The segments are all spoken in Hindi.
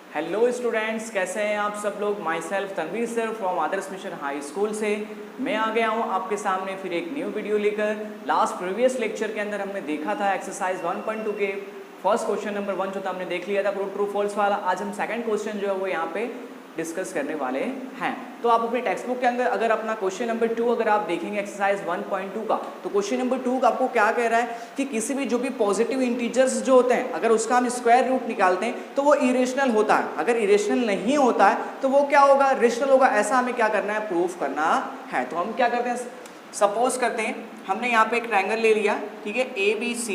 हेलो स्टूडेंट्स, कैसे हैं आप सब लोग। Myself Tanveer sir from Adarsh mission high school से मैं आ गया हूं आपके सामने फिर एक न्यू वीडियो लेकर। लास्ट प्रीवियस लेक्चर के अंदर हमने देखा था एक्सरसाइज 1.2 के फर्स्ट क्वेश्चन नंबर 1 जो था हमने देख लिया था ट्रू फॉल्स वाला। आज हम सेकंड क्वेश्चन जो है वो यहाँ पे डिस्कस करने वाले हैं। तो आप अपने टेक्स्ट बुक के अंदर अगर अपना क्वेश्चन नंबर 2 अगर आप देखेंगे एक्सरसाइज 1.2 का, तो क्वेश्चन नंबर 2 आपको क्या कह रहा है कि किसी भी जो भी पॉजिटिव इंटीजर्स जो होते हैं अगर उसका हम स्क्वायर रूट निकालते हैं तो वो इरेशनल होता है। अगर इरेशनल नहीं होता है तो वो क्या होगा, रेशनल होगा। ऐसा हमें क्या करना है, प्रूफ करना है। तो हम क्या करते हैं, सपोज करते हैं हमने यहाँ पे एक ट्रायंगल ले लिया, ठीक है, ABC,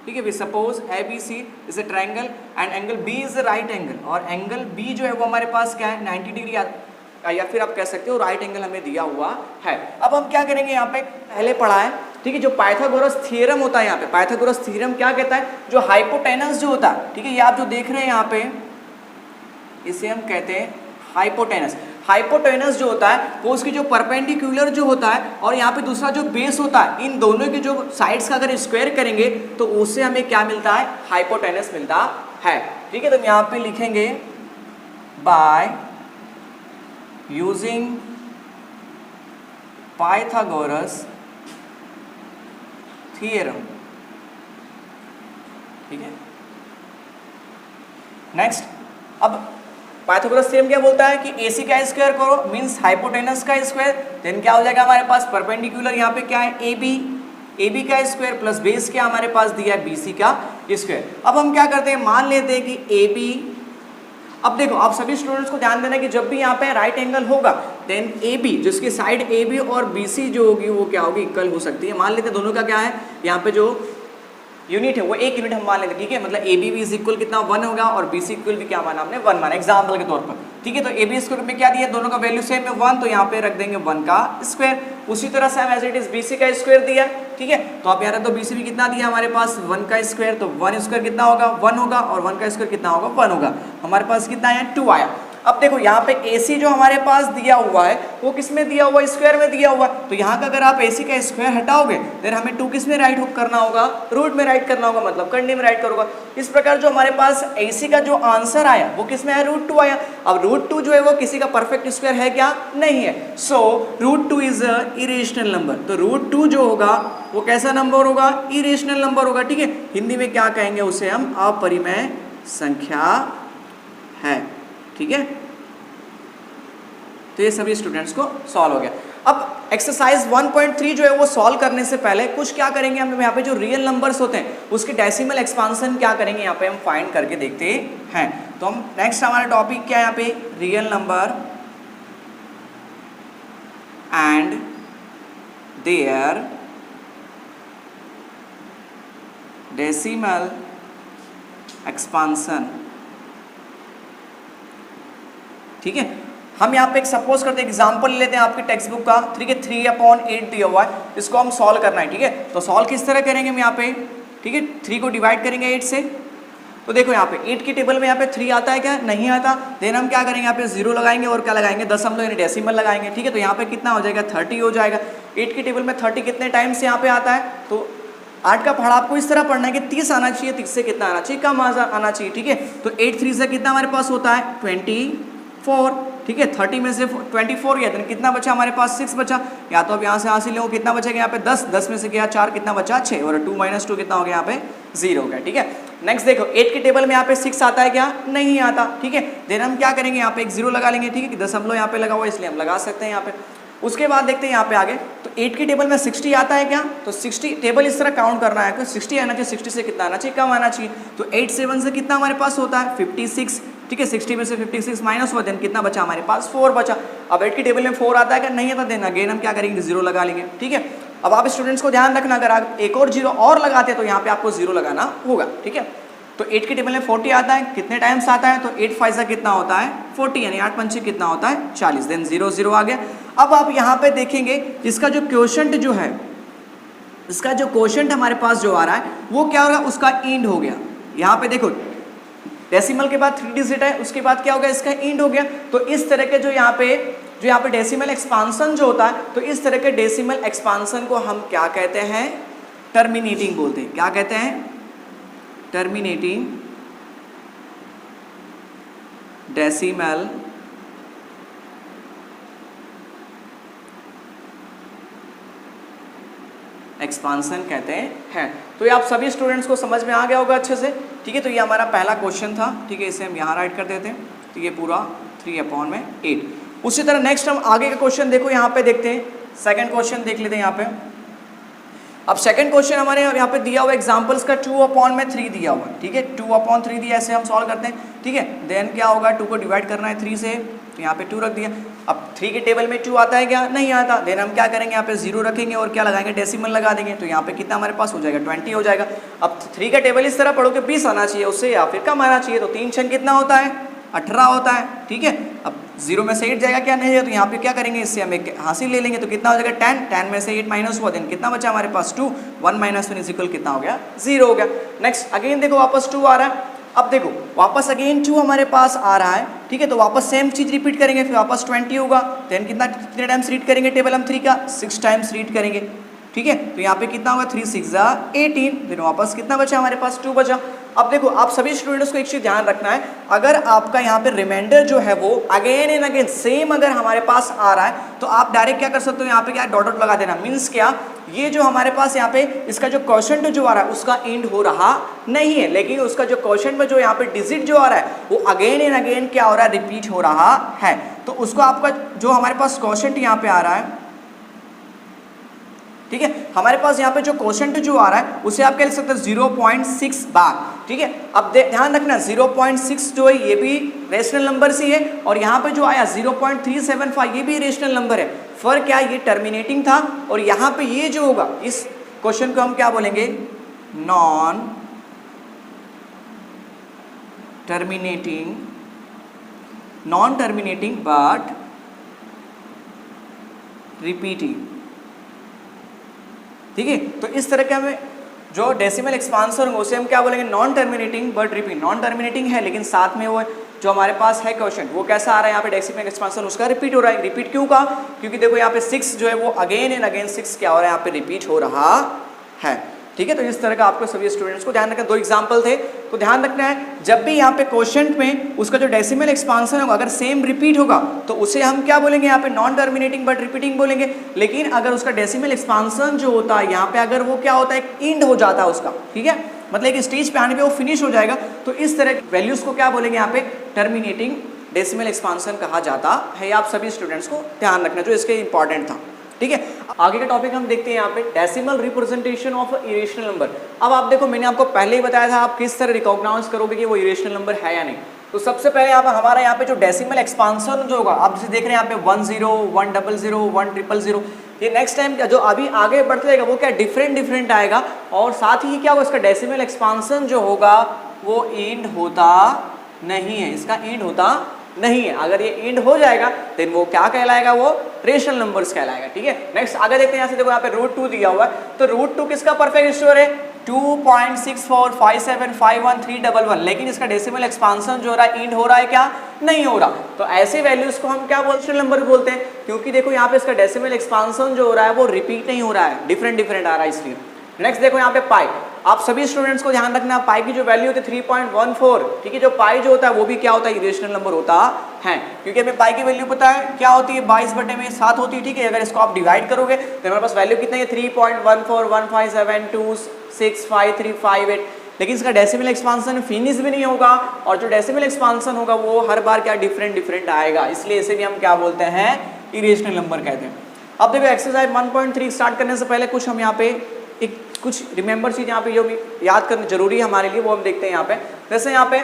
ठीक है। We suppose ABC is a triangle and angle B is a right angle, और एंगल B जो है वो हमारे पास क्या है 90 डिग्री या फिर आप कह सकते हो राइट एंगल हमें दिया हुआ है। अब हम क्या करेंगे, यहाँ पे पहले पढ़ा है, ठीक है, जो पाइथागोरस थ्योरम होता है। यहाँ पे पाइथागोरस थ्योरम क्या कहता है, जो हाइपोटेनस जो होता है, ठीक है, ये आप जो देख रहे हैं यहाँ पे इसे हम कहते हैं हाइपोटेनस। हाइपोटेनस जो होता है वो उसकी जो परपेंडिकुलर जो होता है और यहाँ पे दूसरा जो बेस होता है, इन दोनों के जो साइड्स का अगर स्क्वायर करेंगे तो उससे हमें क्या मिलता है, हाइपोटेनस मिलता है। ठीक है, तो हम यहाँ पे लिखेंगे बाय यूजिंग पाइथागोरस थ्योरम, ठीक है। नेक्स्ट, अब पाइथागोरस थ्योरम क्या बोलता है कि AC का स्क्वायर करो मींस हाइपोटेनस का स्क्वायर, देन क्या हो जाएगा हमारे पास परपेंडिकुलर यहाँ पे क्या है AB का स्क्वायर प्लस बेस क्या हमारे पास दिया है BC का स्क्वायर। अब हम क्या करते हैं, मान लेते हैं कि AB, अब देखो आप सभी स्टूडेंट्स को ध्यान देना कि जब भी यहाँ पे राइट एंगल होगा देन AB जिसकी साइड AB और BC जो होगी वो क्या होगी, इक्वल हो सकती है। मान लेते हैं दोनों का क्या है, यहाँ पे जो यूनिट है वो एक यूनिट हम मान लेते हैं, ठीक है। मतलब AB भी इज इक्वल कितना 1 होगा और BC इक्वल भी क्या माना हमने 1 माना एग्जाम्पल के तौर पर, ठीक है। तो AB स्क्वायर में क्या दिया, दोनों का वैल्यू सेम है 1, तो यहाँ पे रख देंगे 1 का स्क्वायर। उसी तरह से हम एज इट इज BC का स्क्वायर दिया, ठीक है। तो आप यार तो BC भी कितना दिया हमारे पास 1 का स्क्वायर, तो 1 स्क्वायर कितना होगा 1 होगा और 1 का स्क्वायर कितना होगा 1 होगा। हमारे पास कितना आया 2 आया। अब देखो यहाँ पे AC जो हमारे पास दिया हुआ है वो किस में दिया हुआ है, स्क्वायर में दिया हुआ है। तो यहाँ का अगर आप AC का स्क्वायर हटाओगे देन हमें 2 किस में राइट करना होगा, रूट में राइट करना होगा, मतलब कंडे में राइट करोगा। इस प्रकार जो हमारे पास AC का जो आंसर आया वो किस में आया, √2 आया। अब √2 जो है वो किसी का परफेक्ट स्क्वायर है क्या, नहीं है। सो √2 इज अ इरेशनल नंबर। तो √2 जो होगा वो कैसा नंबर होगा, इरेशनल नंबर होगा, ठीक है। हिंदी में क्या कहेंगे उसे हम, अपरिमेय संख्या है, ठीक है। तो ये सभी स्टूडेंट्स को सॉल्व हो गया। अब एक्सरसाइज 1.3 जो है वो सॉल्व करने से पहले कुछ क्या करेंगे हम यहाँ पे, जो रियल नंबर्स होते हैं उसके डेसिमल एक्सपांसन क्या करेंगे यहाँ पे हम फाइंड करके देखते हैं। तो हम नेक्स्ट हमारा टॉपिक क्या है यहाँ पे, real number and their decimal expansion, ठीक है। हम यहाँ पे एक सपोज करते हैं एग्जांपल लेते हैं आपकी टेक्स्ट बुक का, ठीक है, 3/8 दिया हुआ है, इसको हम सॉल्व करना है, ठीक है। तो सॉल्व किस तरह करेंगे हम यहाँ पे, ठीक है, 3 को डिवाइड करेंगे 8 से। तो देखो यहाँ पे 8 की टेबल में यहाँ पे 3 आता है क्या, नहीं आता। देन हम क्या करेंगे, यहाँ पे 0 लगाएंगे और क्या लगाएंगे, दशमलव यानी डेसिमल लगाएंगे, ठीक है। तो यहाँ पे कितना हो जाएगा 30 हो जाएगा। 8 की टेबल में 30 कितने टाइम से यहाँ पे आता है, तो 8 का पढ़ा आपको इस तरह पढ़ना है कि 30 आना चाहिए, 30 से कितना आना चाहिए, कम आना चाहिए, ठीक है। तो 8 3 से कितना हमारे पास होता है 24, ठीक है। 30 में से 24 गया, तो कितना बचा हमारे पास 6 बचा। या तो अब यहाँ से हासिल हो कितना बचेगा यहाँ पे 10 में से गया 4 कितना बचा 6, और 2 - 2 कितना हो गया यहाँ पे 0 हो गया, ठीक है। नेक्स्ट देखो 8 की टेबल में यहाँ पे 6 आता है क्या, नहीं आता, ठीक है। देन हम क्या करेंगे, यहाँ पे एक 0 लगा लेंगे, ठीक है, कि दशमलव यहाँ पे लगा हुआ इसलिए हम लगा सकते हैं यहाँ पे। उसके बाद देखते हैं यहाँ पे आगे, तो 8 की टेबल में 60 आता है क्या, तो 60 टेबल इस तरह काउंट करना है, तो 60 आना चाहिए, 60 से कितना आना चाहिए, कम आना चाहिए। तो 8 7 से कितना हमारे पास होता है 56, ठीक है। 60 में से 56 माइनस हुआ, देन कितना बचा हमारे पास 4 बचा। अब 8 की टेबल में 4 आता है क्या, नहीं आता, देन अगेन हम क्या करेंगे 0 लगा लेंगे, ठीक है। अब आप स्टूडेंट्स को ध्यान रखना, अगर आप एक और 0 और लगाते हैं तो यहाँ पे आपको 0 लगाना होगा, ठीक है। तो 8 की टेबल में 40 आता है, कितने टाइम्स आता है, तो 8 5 से कितना होता है 40, यानी 8 पंचे कितना होता है 40, देन 0 0 आ गया। अब आप यहाँ पे देखेंगे इसका जो क्वोशंट जो है, इसका जो क्वोशंट हमारे पास जो आ रहा है वो क्या हो रहा है, उसका इंड हो गया। यहाँ पे देखो डेसिमल के बाद 3 डिजिट है, उसके बाद क्या हो गया, इसका इंड हो गया। तो इस तरह के जो यहाँ पे डेसिमल एक्सपांसन जो होता है, तो इस तरह के डेसिमल एक्सपांसन को हम क्या कहते हैं, टर्मिनेटिंग बोलते हैं। क्या कहते हैं, टर्मिनेटिंग डेसिमल एक्सपांसन कहते हैं। तो ये आप सभी स्टूडेंट्स को समझ में आ गया होगा अच्छे से, ठीक है। तो ये हमारा पहला क्वेश्चन था, ठीक है, इसे हम यहाँ राइट कर देते हैं। तो ये पूरा 3/8। उसी तरह नेक्स्ट हम आगे का क्वेश्चन देखो यहाँ पे देखते हैं, सेकंड क्वेश्चन देख लेते हैं यहाँ पे। अब सेकंड क्वेश्चन हमारे यहाँ पे दिया हुआ एग्जांपल्स का 2/3 दिया हुआ, ठीक है। 2/3 दिया, ऐसे हम सॉल्व करते हैं, ठीक है। देन क्या होगा, 2 को डिवाइड करना है 3 से, तो यहाँ पे 2 रख दिया। अब 3 के टेबल में 2 आता है क्या, नहीं आता। देन हम क्या करेंगे, यहाँ पे 0 रखेंगे और क्या लगाएंगे, डेसिमल लगा देंगे। तो यहाँ पे कितना हमारे पास हो जाएगा, 20 हो जाएगा। अब 3 का टेबल इस तरह पढ़ो कि 20 आना चाहिए उससे या फिर कम आना चाहिए। तो 3 छन कितना होता है, 18 होता है, ठीक है। अब 0 में से 8 जाएगा क्या, नहीं है। तो यहाँ पे क्या करेंगे, इससे हम एक हासिल ले लेंगे। तो कितना हो जाएगा 10, 10 में से 8 माइनस हुआ, देन कितना बचा हमारे पास 2, 1 माइनस 1 इज इक्वल कितना हो गया, 0 हो गया। नेक्स्ट अगेन देखो वापस 2 आ रहा है। अब देखो वापस अगेन 2 हमारे पास आ रहा है, ठीक है। तो वापस सेम चीज रिपीट करेंगे, फिर वापस 20 होगा। देन कितने टाइम्स रीड करेंगे टेबल हम 3 का, 6 टाइम्स रीड करेंगे, ठीक है। तो यहाँ पे कितना होगा, 3 6 18, फिर वापस कितना बचा हमारे पास, 2 बचा। अब देखो आप सभी स्टूडेंट्स को एक चीज ध्यान रखना है, अगर आपका यहाँ पे रिमाइंडर जो है वो अगेन एंड अगेन सेम अगर हमारे पास आ रहा है, तो आप डायरेक्ट क्या कर सकते हो, यहाँ पे क्या डॉट डॉट लगा देना। मीन्स क्या, ये जो हमारे पास यहाँ पे इसका जो क्वोशंट जो आ रहा है उसका एंड हो रहा नहीं है, लेकिन उसका जो क्वोशंट में जो यहाँ पे डिजिट जो आ रहा है वो अगेन एंड अगेन क्या हो रहा है, रिपीट हो रहा है। तो उसको आपका जो हमारे पास क्वोशंट यहाँ पे आ रहा है, ठीक है, हमारे पास यहाँ पे जो क्वोशंट जो आ रहा है उसे आप क्या लिख सकते हैं, 0.6 बार, ठीक है। अब ध्यान रखना 0.6 जो है ये भी रेशनल नंबर से है, और यहाँ पे जो आया 0.375 ये भी रेशनल नंबर है। फर्क क्या, ये टर्मिनेटिंग था, और यहाँ पे ये जो होगा इस क्वेश्चन को हम क्या बोलेंगे, नॉन टर्मिनेटिंग बट रिपीटिंग, ठीक है। तो इस तरह के हमें जो डेसिमल एक्सपांसन होंगे उसे हम क्या बोलेंगे, non terminating but repeat. Non terminating है लेकिन साथ में वो जो हमारे पास है क्वेश्चन वो कैसा आ रहा है, यहाँ पे डेसिमल एक्सपांसन उसका रिपीट हो रहा है। रिपीट क्यों का, क्योंकि देखो यहाँ पे 6 जो है वो अगेन एंड अगेन 6 क्या हो रहा है, यहाँ पे रिपीट हो रहा है, ठीक है। तो इस तरह का आपको सभी स्टूडेंट्स को ध्यान रखना। 2 एग्जाम्पल थे, तो ध्यान रखना है जब भी यहाँ पे क्वोशंट में उसका जो डेसिमल एक्सपांसन होगा अगर सेम रिपीट होगा तो उसे हम क्या बोलेंगे, यहाँ पे नॉन टर्मिनेटिंग बट रिपीटिंग बोलेंगे। लेकिन अगर उसका डेसिमल एक्सपांसन जो होता है यहाँ पे अगर वो क्या होता है, एंड हो जाता है उसका, ठीक है, मतलब एक स्टेज पे आने पे वो फिनिश हो जाएगा, तो इस तरह वैल्यूज को क्या बोलेंगे, यहाँ पे टर्मिनेटिंग डेसिमल एक्सपांसन कहा जाता है। आप सभी स्टूडेंट्स को ध्यान रखना जो इसके इंपॉर्टेंट था, ठीक है। आगे का टॉपिक हम देखते हैं यहाँ पे decimal representation of irrational number. अब आप देखो मैंने आपको पहले ही बताया था आप किस तरह रिकॉग्नाइज करोगे कि वो इरेशनल नंबर है या नहीं। तो सबसे पहले हमारा यहाँ पे जो डेसिमल एक्सपांसन जो होगा, आप जैसे देख रहे हैं यहाँ पे 10 100 1000 ये नेक्स्ट टाइम जो अभी आगे बढ़ते जाएगा वो क्या डिफरेंट आएगा, और साथ ही क्या होगा, इसका डेसिमल एक्सपांसन जो होगा वो एंड होता नहीं है, इसका एंड होता नहीं है। अगर ये एंड हो जाएगा देन वो क्या कहलाएगा, वो रेशनल नंबर्स कहलाएगा, ठीक है। नेक्स्ट आगे देखते हैं, यहाँ से देखो यहाँ पे √2 दिया हुआ है, तो √2 किसका परफेक्ट स्क्वायर है, 2.6457513111, लेकिन इसका डेसिमल एक्सपांसन जो हो रहा है एंड हो रहा है क्या, नहीं हो रहा। तो ऐसे वैल्यूज को हम क्या बोलते हैं, नंबर बोलते हैं, क्योंकि देखो यहाँ पे इसका डेसिमल एक्सपांसन जो हो रहा है वो रिपीट नहीं हो रहा है, डिफरेंट आ रहा है इसलिए। नेक्स्ट देखो यहाँ पे पाई, आप सभी स्टूडेंट्स को ध्यान रखना पाई की जो वैल्यू होती है 3.14, ठीक है। जो पाई जो होता है वो भी क्या होता है, इरेशनल नंबर होता है, क्योंकि हमें पाई की वैल्यू पता है क्या होती है, 22/7 होती है, ठीक है। अगर इसको आप डिवाइड करोगे तो हमारे पास वैल्यू कितना है, 3.141572653558, लेकिन इसका डेसिमल एक्सपांसन फिनिश भी नहीं होगा, और जो डेसिमल एक्सपांसन होगा वो हर बार क्या डिफरेंट आएगा, इसलिए इसे भी हम क्या बोलते हैं, इरेशनल नंबर कहते हैं। अब देखो एक्सरसाइज 1.3 स्टार्ट करने से पहले कुछ हम यहाँ पे कुछ रिमेंबर चीज यहाँ पे जो याद करना जरूरी है हमारे लिए वो हम देखते हैं यहाँ पे। जैसे यहाँ पे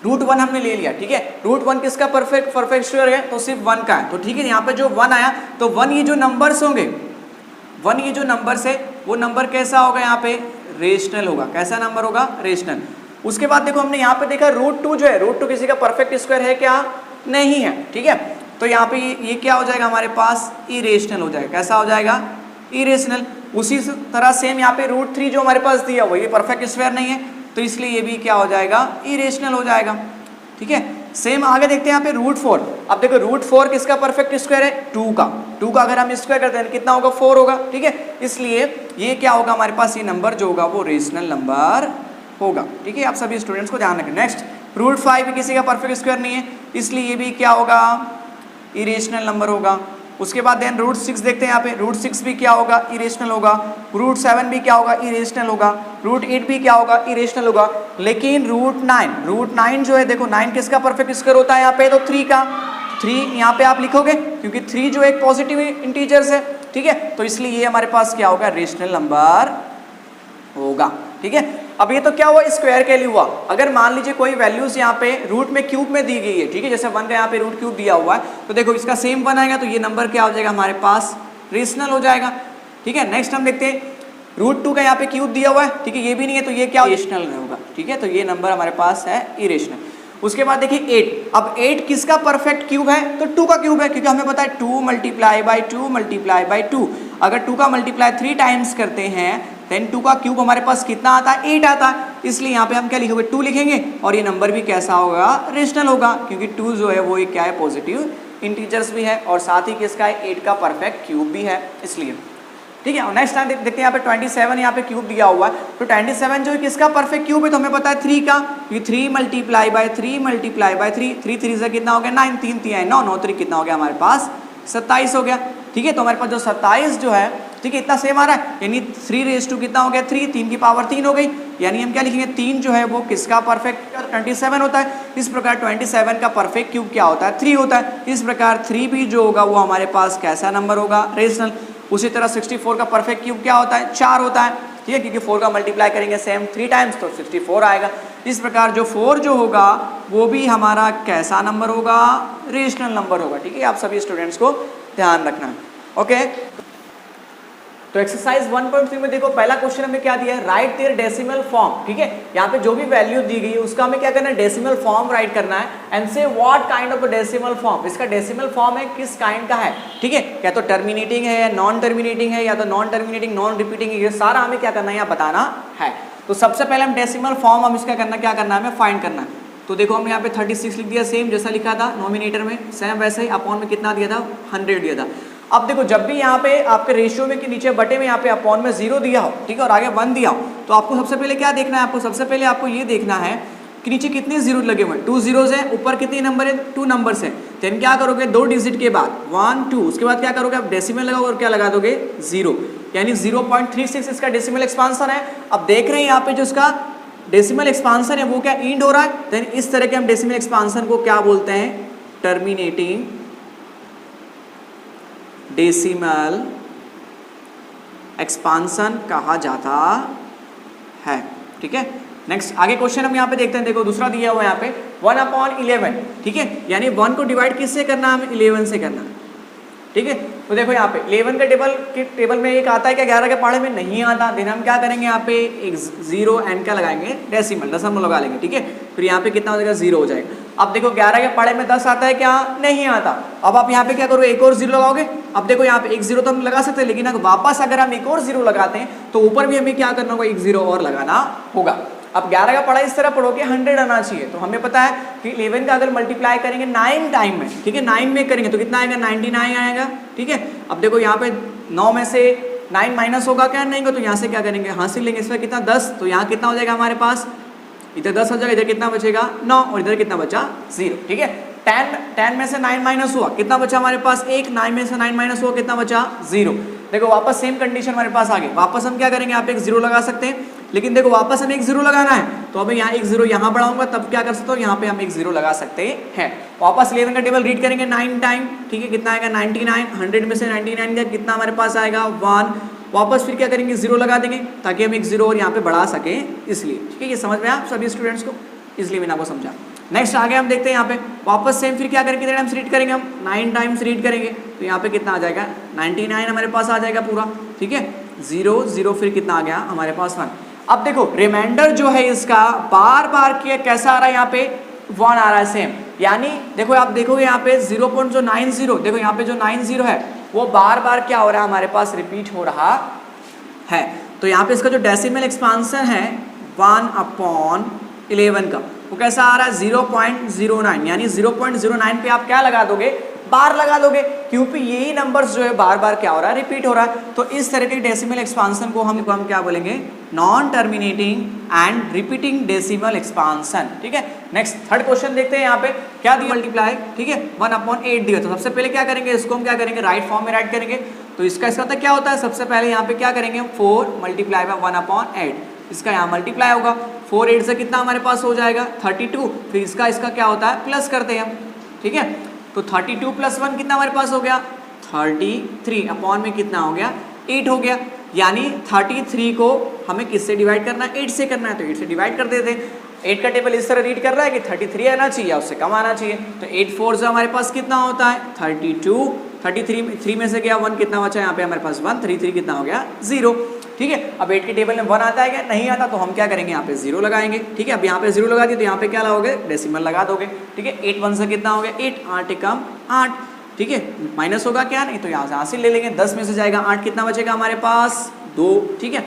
√1 हमने ले लिया, ठीक है। √1 किसका परफेक्ट स्क्वायर है, तो सिर्फ 1 का है, तो ठीक है। यहाँ पे जो 1 आया तो 1 ये जो नंबर्स होंगे, 1 ये जो नंबर्स है वो नंबर कैसा होगा, यहाँ पे रेशनल होगा। कैसा नंबर होगा, रेशनल। उसके बाद देखो हमने यहाँ पे देखा √2 जो है, √2 किसी का परफेक्ट स्क्वायर है क्या, नहीं है, ठीक है। तो यहाँ पे ये क्या हो जाएगा हमारे पास, इरेशनल हो जाएगा। कैसा हो जाएगा, इरेशनल। उसी तरह सेम यहाँ पे √3 जो हमारे पास दिया हुआ ये परफेक्ट स्क्वायर नहीं है, तो इसलिए ये भी क्या हो जाएगा, इरेशनल हो जाएगा, ठीक है। सेम आगे देखते हैं यहाँ पे √4। अब देखो √4 किसका परफेक्ट स्क्वायर है, 2 का अगर हम स्क्वायर करते हैं कितना होगा, 4 होगा, ठीक है। इसलिए ये क्या होगा हमारे पास, ये नंबर जो होगा वो रेशनल नंबर होगा, ठीक है। आप सभी स्टूडेंट्स को ध्यान रखें। नेक्स्ट रूट 5 भी किसी का परफेक्ट स्क्वायर नहीं है, इसलिए ये भी क्या होगा, इरेशनल नंबर होगा। उसके बाद देन रूट 6 देखते हैं यहाँ पे, रूट 6 भी क्या होगा, इरेशनल होगा। रूट 7 भी क्या होगा, इरेशनल होगा। रूट 8 भी क्या होगा, इरेशनल होगा। लेकिन रूट 9 जो है, देखो 9 किसका परफेक्ट स्क्वायर होता है यहाँ पे, तो 3 का। 3 यहाँ पे आप लिखोगे क्योंकि 3 जो एक पॉजिटिव इंटीजर्स है, ठीक है, तो इसलिए ये हमारे पास क्या होगा, रेशनल नंबर होगा, ठीक है। अब ये तो क्या हुआ, स्क्वायर के लिए हुआ। अगर मान लीजिए कोई वैल्यूज यहाँ पे रूट में क्यूब में दी गई है, ठीक है, जैसे 1 का यहाँ पे रूट क्यूब दिया हुआ है, तो देखो इसका सेम 1 आएगा, तो ये नंबर क्या हो जाएगा हमारे पास, रेशनल हो जाएगा, ठीक है। नेक्स्ट हम देखते हैं रूट 2 का यहाँ पे क्यूब दिया हुआ है, ठीक है, ये भी नहीं है, तो ये क्या इरेशनल होगा, ठीक है, तो ये नंबर हमारे पास है इरेशनल। उसके बाद देखिए 8, अब 8 किसका परफेक्ट क्यूब है, तो 2 का क्यूब है, क्योंकि हमें पता है 2 मल्टीप्लाई बाई 2 मल्टीप्लाई बाई 2। अगर 2 का मल्टीप्लाई 3 टाइम्स करते हैं देन 2 का क्यूब हमारे पास कितना आता है, 8 आता है। इसलिए यहाँ पे हम क्या लिखोगे, 2 लिखेंगे, और ये नंबर भी कैसा होगा, रेशनल होगा, क्योंकि 2 जो है वो एक क्या है, पॉजिटिव इंटीजर्स भी है, और साथ ही किसका है, 8 का परफेक्ट क्यूब भी है, इसलिए, ठीक है। नेक्स्ट टाइम देखते हैं यहाँ पे 27 यहाँ पे क्यूब दिया हुआ है, तो 27 जो है किसका परफेक्ट क्यूब है, तो हमें पता है 3 का, ये 3 मल्टीप्लाई बाय 3 मल्टीप्लाई बाय 3, 3 3 से कितना हो गया 9, 3 3 है 9, 9 3 कितना हो गया हमारे पास 27 हो गया, ठीक है। तो हमारे पास जो 27 जो है, ठीक है, इतना सेम आ रहा है, यानी 3 रेज़ टू कितना हो गया 3, 3 की पावर 3 हो गई, यानी हम क्या लिखेंगे, 3 जो है वो किसका परफेक्ट 27 होता है। इस प्रकार 27 का परफेक्ट क्यूब क्या होता है, 3 होता है। इस प्रकार 3 भी जो होगा वो हमारे पास कैसा नंबर होगा, रेशनल। उसी तरह 64 का परफेक्ट क्यूब क्या होता है, 4 होता है, ठीक है, क्योंकि 4 का मल्टीप्लाई करेंगे सेम 3 टाइम्स तो 64 आएगा। इस प्रकार जो 4 जो होगा वो भी हमारा कैसा नंबर होगा, रेशनल नंबर होगा, ठीक है। आप सभी स्टूडेंट्स को ध्यान रखना है, ओके। तो एक्सरसाइज 1.3 में देखो पहला क्वेश्चन हमें क्या दिया है, राइट देयर डेसिमल फॉर्म, ठीक है। यहाँ पे जो भी वैल्यू दी गई है उसका हमें क्या करना है, डेसिमल फॉर्म राइट करना है, एंड से what kind of decimal form, इसका डेसिमल फॉर्म है किस काइंड का है, ठीक है, या तो टर्मिनेटिंग है या नॉन टर्मिनेटिंग है, या तो नॉन टर्मिनेटिंग नॉन रिपीटिंग है, ये सारा हमें क्या करना है यहाँ बताना है। तो सबसे पहले हम डेसिमल फॉर्म हम इसका करना क्या करना है, हमें फाइंड करना है। तो देखो हमने यहाँ पे 36 लिख दिया, सेम जैसा लिखा था नोमिनेटर में, सेम वैसे ही अपॉन में कितना दिया था, 100 दिया था। अब देखो जब भी यहाँ पे आपके रेशियो में के नीचे बटे में यहाँ पे अपॉन में 0 दिया हो, ठीक है, और आगे 1 दिया हो, तो आपको सबसे पहले क्या देखना है, आपको सबसे पहले आपको ये देखना है कि नीचे कितने जीरो लगे हुए हैं, 2 zeros हैं, ऊपर कितने नंबर है, 2 नंबर्स हैं। देन क्या करोगे, 2 डिजिट के बाद 1 2, उसके बाद क्या करोगे आप डेसिमल लगाओगे और क्या लगा दोगे 0, यानी 0.36 इसका डेसिमल एक्सपांसन है। अब देख रहे हैं यहाँ पे जो इसका डेसिमल एक्सपांसन है वो क्या इंड हो रहा है, देन इस तरह के हम डेसिमल एक्सपांसन को क्या बोलते हैं, टर्मिनेटिंग डेसिमल एक्सपांसन कहा जाता है, ठीक है। नेक्स्ट आगे क्वेश्चन हम यहाँ पे देखते हैं, देखो दूसरा दिया हुआ है यहाँ पे 1/11, ठीक है, यानी 1 को डिवाइड किससे करना है, हमें 11 से करना है, ठीक है। तो देखो यहाँ पे 11 के टेबल में एक आता है क्या, 11 के पहाड़े में नहीं आता, देन हम क्या करेंगे यहाँ पे एक 0 एन का लगाएंगे, डेसिमल दशमलव लगा लेंगे, ठीक है, फिर यहाँ पे कितना हो जाएगा 0 हो जाएगा। अब देखो 11 के पहाड़े में 10 आता है क्या, नहीं आता। अब आप यहाँ पे क्या करोगे, एक और 0 लगाओगे। अब देखो यहाँ पे एक 0 तो हम लगा सकते हैं, लेकिन अगर वापस अगर हम एक और 0 लगाते हैं तो ऊपर भी हमें क्या करना होगा, एक 0 और लगाना होगा। अब 11 का पढ़ा इस तरह पढ़ोगे 100 आना चाहिए, तो हमें पता है कि 11 का अगर मल्टीप्लाई करेंगे 9 टाइम में, ठीक है, 9 में करेंगे तो कितना आएगा, 99 आएगा, ठीक है। अब देखो यहाँ पे 9 में से 9 माइनस होगा क्या, नहीं होगा, तो यहाँ से क्या करेंगे, हासिल लेंगे, इसमें कितना 10, तो यहाँ कितना हो जाएगा हमारे पास, इधर 10 हो जाएगा, इधर कितना बचेगा 9, और इधर कितना बचा 0, ठीक है। 10 में से 9 माइनस हुआ, कितना बचा हमारे पास 1, 9 में से 9 माइनस हुआ, कितना बचा 0। देखो वापस सेम कंडीशन हमारे पास आ गई, वापस हम क्या करेंगे, यहाँ पे एक 0 लगा सकते हैं, लेकिन देखो वापस हमें एक 0 लगाना है, तो अभी यहाँ एक 0 यहाँ बढ़ाऊंगा, तब क्या कर सकते हो, यहाँ पे हम एक 0 लगा सकते हैं। वापस 11 का टेबल रीड करेंगे 9 टाइम, ठीक है, कितना आएगा 99, 100 में से 99 का कितना हमारे पास आएगा 1, वापस फिर क्या करेंगे 0 लगा देंगे ताकि हम एक 0 और यहाँ पे बढ़ा सकें, इसलिए, ठीक है। ये समझ में आप सभी स्टूडेंट्स को, इसलिए मैंने आपको समझा। नेक्स्ट आगे हम देखते हैं यहाँ पे वापस सेम फिर क्या करेंगे, टाइम्स रीड करेंगे हम 9 टाइम्स रीड करेंगे, तो यहाँ पे कितना आ जाएगा 99 हमारे पास आ जाएगा पूरा, ठीक है। 0 0 फिर कितना आ गया हमारे पास 1। अब देखो रिमाइंडर जो है इसका बार बार किया कैसा आ रहा है, यहाँ पे 1 आ रहा है सेम, यानी देखो आप देखोगे यहाँ पे 0.90, देखो यहाँ पे जो 90 है वो बार बार क्या हो रहा है हमारे पास, रिपीट हो रहा है। तो यहाँ पे इसका जो डेसिमल एक्सपांसन है 1/11 का वो कैसा आ रहा है 0.09, यानी 0.09 पे आप क्या लगा दोगे, बार लगा दोगे, क्योंकि यही नंबर्स जो है बार बार क्या हो रहा है, रिपीट हो रहा है। तो इस तरह के डेसिमल एक्सपांसन को हम क्या बोलेंगे, non terminating and repeating decimal expansion. ठीक है, नेक्स्ट थर्ड क्वेश्चन देखते हैं। यहाँ पे क्या दिया, मल्टीप्लाई, ठीक है, 1/8 दिया। तो सबसे पहले क्या करेंगे, इसको हम क्या करेंगे, राइट फॉर्म में राइट करेंगे। तो इसका मतलब क्या होता है, सबसे पहले यहाँ पे क्या करेंगे, 4 मल्टीप्लाई बाय 1/8, इसका यहाँ मल्टीप्लाई होगा। 4 8 से कितना हमारे पास हो जाएगा 32, फिर इसका क्या होता है, प्लस करते हैं हम। ठीक है, तो 32 + 1 कितना हमारे पास हो गया 33, अपॉन में कितना हो गया 8 हो गया। यानी 33 को हमें किससे डिवाइड करना है, 8 से करना है, तो 8 से डिवाइड कर देते हैं। 8 का टेबल इस तरह रीड कर रहा है कि 33 आना चाहिए या उससे कम आना चाहिए। तो 8 4 से हमारे पास कितना होता है 32, 33 3 में से गया 1, कितना बचा यहाँ पे हमारे पास 1, 33 कितना हो गया 0। ठीक है, अब 8 के टेबल में 1 आता है क्या, नहीं आता, तो हम क्या करेंगे, यहाँ पे 0 लगाएंगे। ठीक है, अब यहाँ पे 0 लगा दिए तो यहाँ पे क्या लगाओगे, डेसिमल लगा दोगे। ठीक है, 8 1 से कितना हो गया 8, 8 एकम 8। ठीक है, माइनस होगा क्या, नहीं, तो यहाँ से हासिल ले लेंगे, 10 में से जाएगा 8, कितना बचेगा हमारे पास 2। ठीक है,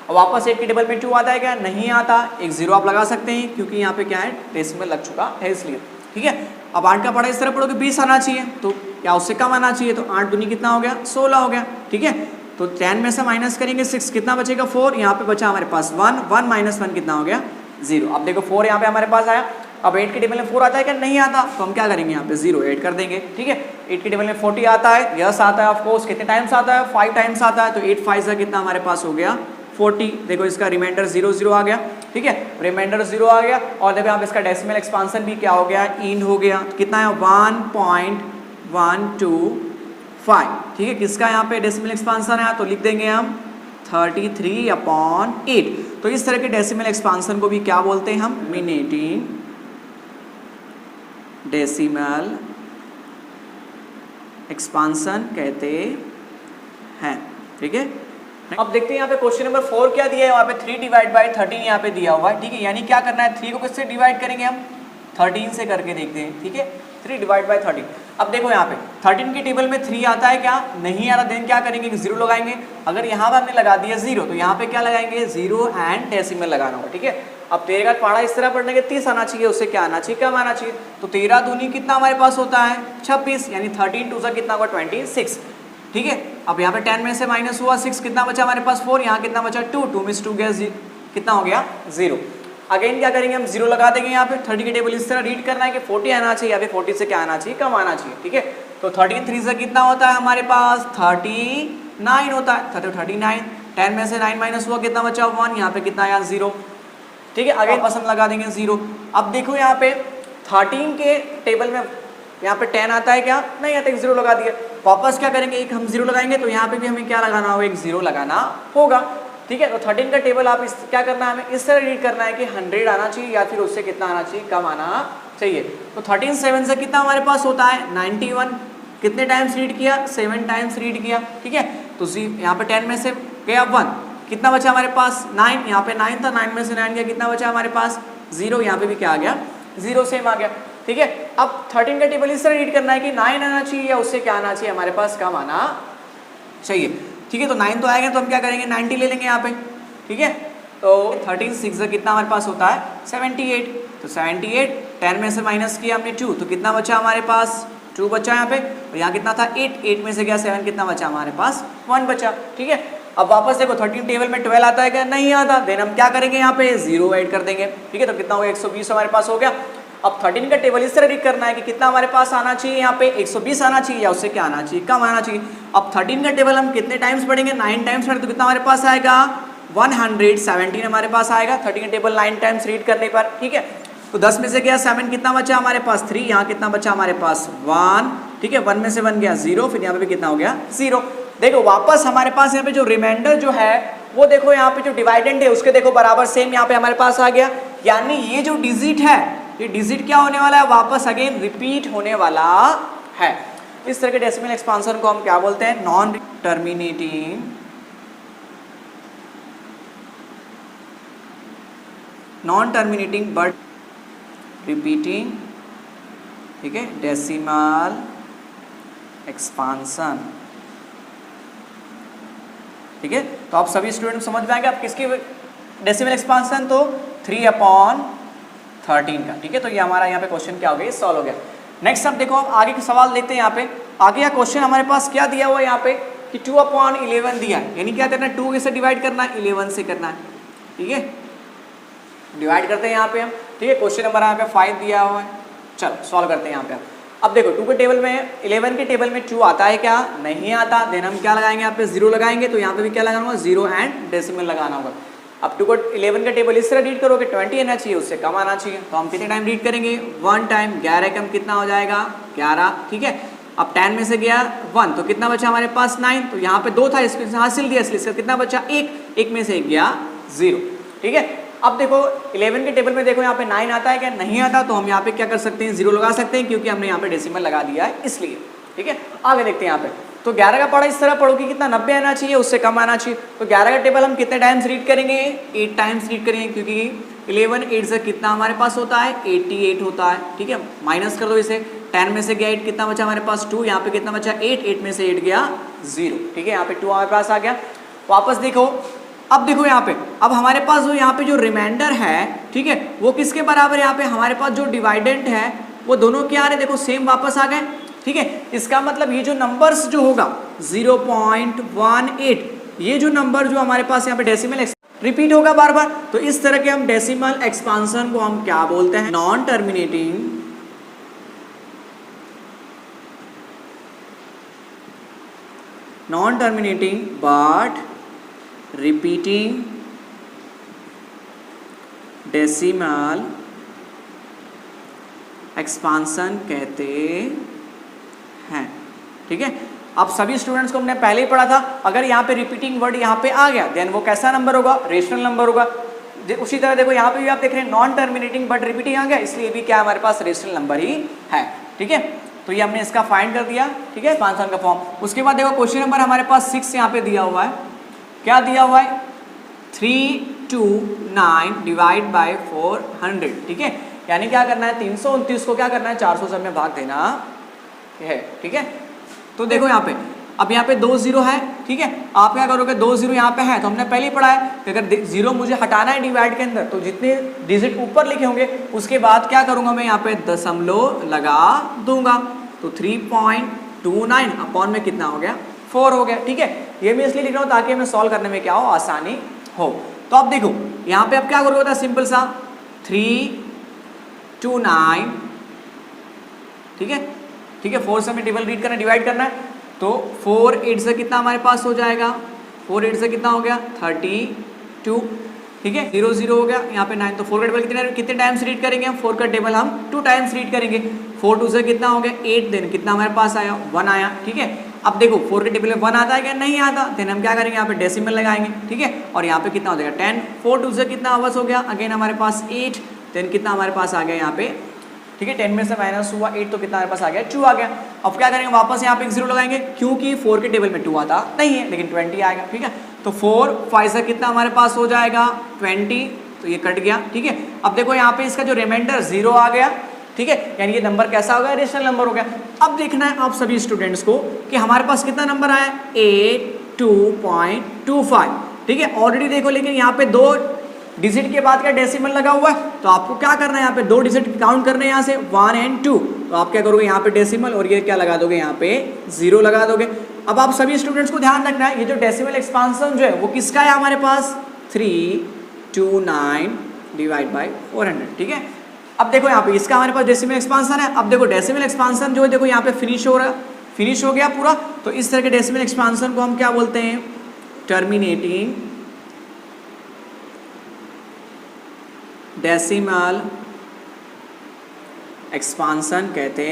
अब वापस 8 के टेबल में 2 आता है क्या, नहीं आता, एक 0 आप लगा सकते हैं, क्योंकि यहाँ पे क्या है, डेसिमल लग चुका है इसलिए। ठीक है, अब 8 का पढ़ा इस तरह पढ़ोगे 20 आना चाहिए, तो क्या उससे कम आना चाहिए, तो 8 दूनी कितना हो गया 16 हो गया। ठीक है, तो 10 में से माइनस करेंगे 6, कितना बचेगा 4, यहाँ पे बचा हमारे पास 1, 1 - 1 कितना हो गया 0। अब देखो 4 यहाँ पे हमारे पास आया। अब 8 के टेबल में 4 आता है क्या, नहीं आता, तो हम क्या करेंगे, यहाँ पे 0 ऐड कर देंगे। ठीक है, 8 के टेबल में 40 आता है, यस आता है, ऑफ कोर्स कितने टाइम्स आता है 5 टाइम्स आता है, तो 8 5 से कितना हमारे पास हो गया 40। देखो इसका रिमाइंडर 0 0 आ गया। ठीक है, रिमाइंडर 0 आ गया, और देखो यहाँ पे इसका डेसिमल एक्सपांसन भी क्या हो गया, इंड हो गया, कितना है 1.125। ठीक है, किसका यहाँ पे डेसिमल एक्सपांसन है, तो लिख देंगे हम 33/8। तो इस तरह के डेसिमल एक्सपांसन को भी क्या बोलते हैं हम, टर्मिनेटिंग डेसिमल एक्सपांसन कहते हैं। ठीक है, अब देखते हैं यहाँ पे क्वेश्चन नंबर 4 क्या दिया है, वहाँ पे 3/13 यहाँ पे दिया हुआ है। ठीक है, यानी क्या करना है, 3 को किससे डिवाइड करेंगे हम 13 से करके देखते हैं। ठीक है, 3/13। अब देखो यहाँ पे 13 के टेबल में 3 आता है क्या, नहीं आ रहा, देन क्या करेंगे, 0 लगाएंगे। अगर यहाँ पर हमने लगा दिया 0, तो यहाँ पे क्या लगाएंगे 0 एंड डेसिमल लगाना होगा। ठीक है, अब 13 का पढ़ा इस तरह पढ़ने के 30 आना चाहिए, उससे क्या आना चाहिए, कम आना चाहिए। तो 13 दूनी कितना हमारे पास होता है 26, यानी 13 2 से कितना होगा 26। ठीक है, अब यहाँ पे 10 में से माइनस हुआ 6, कितना बचा हमारे पास 4, यहाँ कितना बचा 2, 2 में से 2 गया, कितना हो गया 0। अगेन क्या करेंगे हम 0 लगा देंगे यहाँ पे। 30 के टेबल इस तरह रीड करना है कि 40 आना चाहिए या फिर 40 से क्या आना चाहिए, कम आना चाहिए। ठीक है, तो 13 3 से कितना होता है हमारे पास 39 होता है, 39। 10 में से 9 माइनस हुआ, कितना बचा 1, यहाँ पे कितना आया 0। ठीक है, अगेन पसंद लगा देंगे 0। अब देखो यहाँ पे 13 के टेबल में यहाँ पे 10 आता है क्या, नहीं आता, एक 0 लगा दिया। वापस क्या करेंगे, एक हम 0 लगाएंगे, तो यहाँ पे भी हमें क्या लगाना होगा, एक 0 लगाना होगा। ठीक है, तो 13 का टेबल आप क्या करना है, हमें इस तरह रीड करना है कि 100 आना चाहिए या फिर उससे कितना आना चाहिए, कम आना चाहिए। तो 13 7 से कितना हमारे पास होता है 91, कितने टाइम्स रीड किया 7 टाइम्स रीड किया। ठीक है, तो यहाँ पे 10 में से गया 1, कितना बचा हमारे पास 9, यहाँ पे 9 था, 9 में से 9 गया, कितना बचा हमारे पास 0, यहाँ पे भी क्या आ गया 0 सेम आ गया। ठीक है, अब 13 का टेबल इस तरह रीड करना है कि 9 आना चाहिए या उससे क्या आना चाहिए, हमारे पास कम आना चाहिए। ठीक है, तो 9 तो आएगा, तो हम क्या करेंगे 90 ले लेंगे यहाँ पे। ठीक है, तो 13 6 से कितना हमारे पास होता है 78, तो 78 10 में से माइनस किया हमने 2, तो कितना बचा हमारे पास 2 बचा यहाँ पे, और यहाँ कितना था 8 में से गया 7, कितना बचा हमारे पास 1 बचा। ठीक है, अब वापस देखो 13 टेबल में 12 आता है क्या, नहीं आता, देन हम क्या करेंगे यहाँ पे 0 ऐड कर देंगे। ठीक है, तो कितना हो गया 120 हमारे पास हो गया। अब 13 का टेबल इस तरह रीड करना है कि कितना हमारे पास आना चाहिए, यहाँ पे 120 आना चाहिए या उससे क्या आना चाहिए, कम आना चाहिए। अब 13 का टेबल हम कितने टाइम्स पढ़ेंगे, 9 टाइम्स पढ़ेंगे, तो कितना हमारे पास आएगा 117 हमारे पास आएगा 13 का टेबल 9 टाइम्स रीड करने पर। ठीक है, तो 10 में से गया 7, कितना बचा हमारे पास 3, यहाँ कितना बचा हमारे पास 1। ठीक है, 1 में से 1 गया 0, फिर यहाँ पे भी कितना हो गया 0। देखो वापस हमारे पास यहाँ पे जो रिमाइंडर जो है वो देखो यहाँ पे जो डिवाइडेंड है उसके देखो बराबर सेम यहाँ पे हमारे पास आ गया। यानी ये जो डिजिट है, ये डिजिट क्या होने वाला है, वापस अगेन रिपीट होने वाला है। इस तरह के डेसिमल एक्सपांसन को हम क्या बोलते हैं, नॉन टर्मिनेटिंग बट रिपीटिंग, ठीक है, डेसिमल एक्सपांसन। ठीक है, तो आप सभी स्टूडेंट समझ में आएंगे आप किसकी डेसिमल एक्सपांसन, तो 3/13 का। ठीक है, तो ये हमारा यहाँ पे क्वेश्चन क्या हो गया, सॉल्व हो गया। नेक्स्ट अब देखो, अब आगे का सवाल देखते हैं। यहाँ पे आगे का क्वेश्चन हमारे पास क्या दिया हुआ है यहाँ पे कि 2/11 दिया है, यानी क्या करना है, 2 से डिवाइड करना है, 11 से करना है। ठीक है, डिवाइड करते हैं यहाँ पे हम। ठीक है, क्वेश्चन नंबर यहाँ पे 5 दिया हुआ है। चलो सॉल्व करते हैं यहाँ पे। अब देखो 2 के टेबल में 11 के टेबल में 2 आता है क्या, नहीं आता। देन हम क्या लगाएंगे, यहाँ पे 0 लगाएंगे, तो यहाँ पे भी क्या लगाना होगा, 0 एंड डेसिमल लगाना होगा। अब 2 को 11 का टेबल इस तरह रीड करोगे, 20 आना चाहिए, उससे कम आना चाहिए। तो हम कितने टाइम रीड करेंगे, 1 टाइम। 11 कम कितना हो जाएगा, 11। ठीक है, अब 10 में से गया 1, तो कितना बचा हमारे पास 9। तो यहाँ पे 2 था, इसको हासिल दिया, इसलिए कितना बचा 1 में से गया 0। ठीक है, अब देखो 11 के टेबल में देखो यहाँ पे 9 आता है क्या, नहीं आता। तो हम यहाँ पे क्या कर सकते हैं, 0 लगा सकते हैं, क्योंकि हमने यहाँ पे डेसिमल लगा दिया है इसलिए। ठीक है, आगे देखते हैं यहाँ पे। तो 11 का पढ़ा इस तरह पढ़ो कि कितना 90 आना चाहिए, उससे कम आना चाहिए। तो 11 का टेबल हम कितने टाइम्स रीड करेंगे, 8 टाइम्स रीड करेंगे, क्योंकि 11 8 से कितना हमारे पास होता है, 88 होता है। ठीक है, माइनस कर दो इसे, 10 में से गया 8, कितना बचा हमारे पास 2, यहाँ पे कितना बचा 8 में से 8 गया 0। ठीक है, यहाँ पे 2 हमारे पास आ गया। वापस देखो, अब देखो यहाँ पे, अब हमारे पास जो यहाँ पे जो रिमाइंडर है, ठीक है, वो किसके बराबर है, यहाँ पे हमारे पास जो डिवाइडेंट है वो दोनों क्या आ रहे, देखो सेम वापस आ गए। ठीक है, इसका मतलब ये जो नंबर्स जो होगा 0.18, ये जो नंबर जो हमारे पास यहाँ पे डेसिमल रिपीट होगा बार बार, तो इस तरह के हम डेसिमल एक्सपांसन को हम क्या बोलते हैं, non terminating but repeating decimal expansion कहते हैं। ठीक है, अब सभी स्टूडेंट्स को हमने पहले ही पढ़ा था, अगर यहाँ पे रिपीटिंग वर्ड यहाँ पे आ गया देन वो कैसा नंबर होगा, रेशनल नंबर होगा। उसी तरह देखो यहाँ पे भी आप देख रहे हैं नॉन टर्मिनेटिंग बट रिपीटिंग आ गया, इसलिए भी क्या हमारे पास रेशनल नंबर ही है। ठीक है, तो ये हमने इसका फाइंड कर दिया। ठीक है, एक्सपांसन का फॉर्म। उसके बाद देखो क्वेश्चन नंबर हमारे पास 6 यहाँ पे दिया हुआ है, क्या दिया हुआ है, 329 डिवाइड बाय 400। ठीक है, यानी क्या करना है, 329 को क्या करना है, 400 से हमें भाग देना है। ठीक है, तो देखो यहाँ पे, अब यहाँ पे 2 0 है। ठीक है, आप क्या करोगे, 2 0 यहाँ पे है, तो हमने पहले ही पढ़ा है कि अगर 0 मुझे हटाना है डिवाइड के अंदर, तो जितने डिजिट ऊपर लिखे होंगे उसके बाद क्या करूँगा, मैं यहाँ पे दशमलव लगा दूंगा। तो 3.29 अपॉन में कितना हो गया, 4 हो गया। ठीक है, ये मैं इसलिए लिख रहा हूँ ताकि हमें सॉल्व करने में क्या हो, आसानी हो। तो अब देखो यहाँ पे अब क्या करोगे, होता सिंपल सा 329। ठीक है, ठीक है, 4 से हमें टेबल रीड करना, डिवाइड करना है, तो 4 8 से कितना हमारे पास हो जाएगा, 4 8 से कितना हो गया 32। ठीक है, 0 0 हो गया, यहाँ पे 9। तो 4 का टेबल कितने टाइम्स रीड करेंगे हम, 4 का टेबल हम 2 टाइम्स रीड करेंगे। 4 2 से कितना हो गया 8, देन कितना हमारे पास आया 1 आया। ठीक है, अब देखो 4 के टेबल में 1 आता है क्या, नहीं आता, देन हम क्या करेंगे, यहाँ पे डेसिमल लगाएंगे। ठीक है, और यहाँ पे कितना हो जाएगा 10। 4 2 से कितना आवाज हो गया, अगेन हमारे पास 8, देन कितना हमारे पास आ गया यहाँ पे। ठीक है, 10 में से माइनस हुआ 8, तो कितना हमारे पास आ गया 2 आ गया। अब क्या करेंगे, वापस यहाँ पे 0 लगाएंगे, क्योंकि 4 के टेबल में 2 आता नहीं है, लेकिन 20 आएगा। ठीक है, तो 4 5 से कितना हमारे पास हो जाएगा 20, तो ये कट गया। ठीक है, अब देखो यहाँ पे इसका जो रिमाइंडर 0 आ गया। ठीक है, यानी ये नंबर कैसा हो गया, रेशनल नंबर हो गया। अब देखना है आप सभी स्टूडेंट्स को कि हमारे पास कितना नंबर आया, 82.25। ठीक है, ऑलरेडी देखो, लेकिन यहाँ पे 2 डिजिट के बाद क्या डेसिमल लगा हुआ है, तो आपको क्या करना है, यहाँ पे 2 डिजिट काउंट करने हैं, यहाँ से 1 और 2। तो आप क्या करोगे, यहाँ पे डेसिमल और ये क्या लगा दोगे, यहाँ पे 0 लगा दोगे। अब आप सभी स्टूडेंट्स को ध्यान रखना है, ये जो डेसिमल एक्सपांसन जो है वो किसका है, हमारे पास 329 डिवाइड बाय 400। ठीक है, अब देखो यहाँ पे इसका हमारे पास डेसिमल एक्सपांसन है। अब देखो डेसिमल एक्सपांसन जो है, देखो यहाँ पे फिनिश हो रहा है, फिनिश हो गया पूरा। तो इस तरह के डेसिमल एक्सपांसन को हम क्या बोलते हैं, टर्मिनेटिंग डेसिमल एक्सपांसन कहते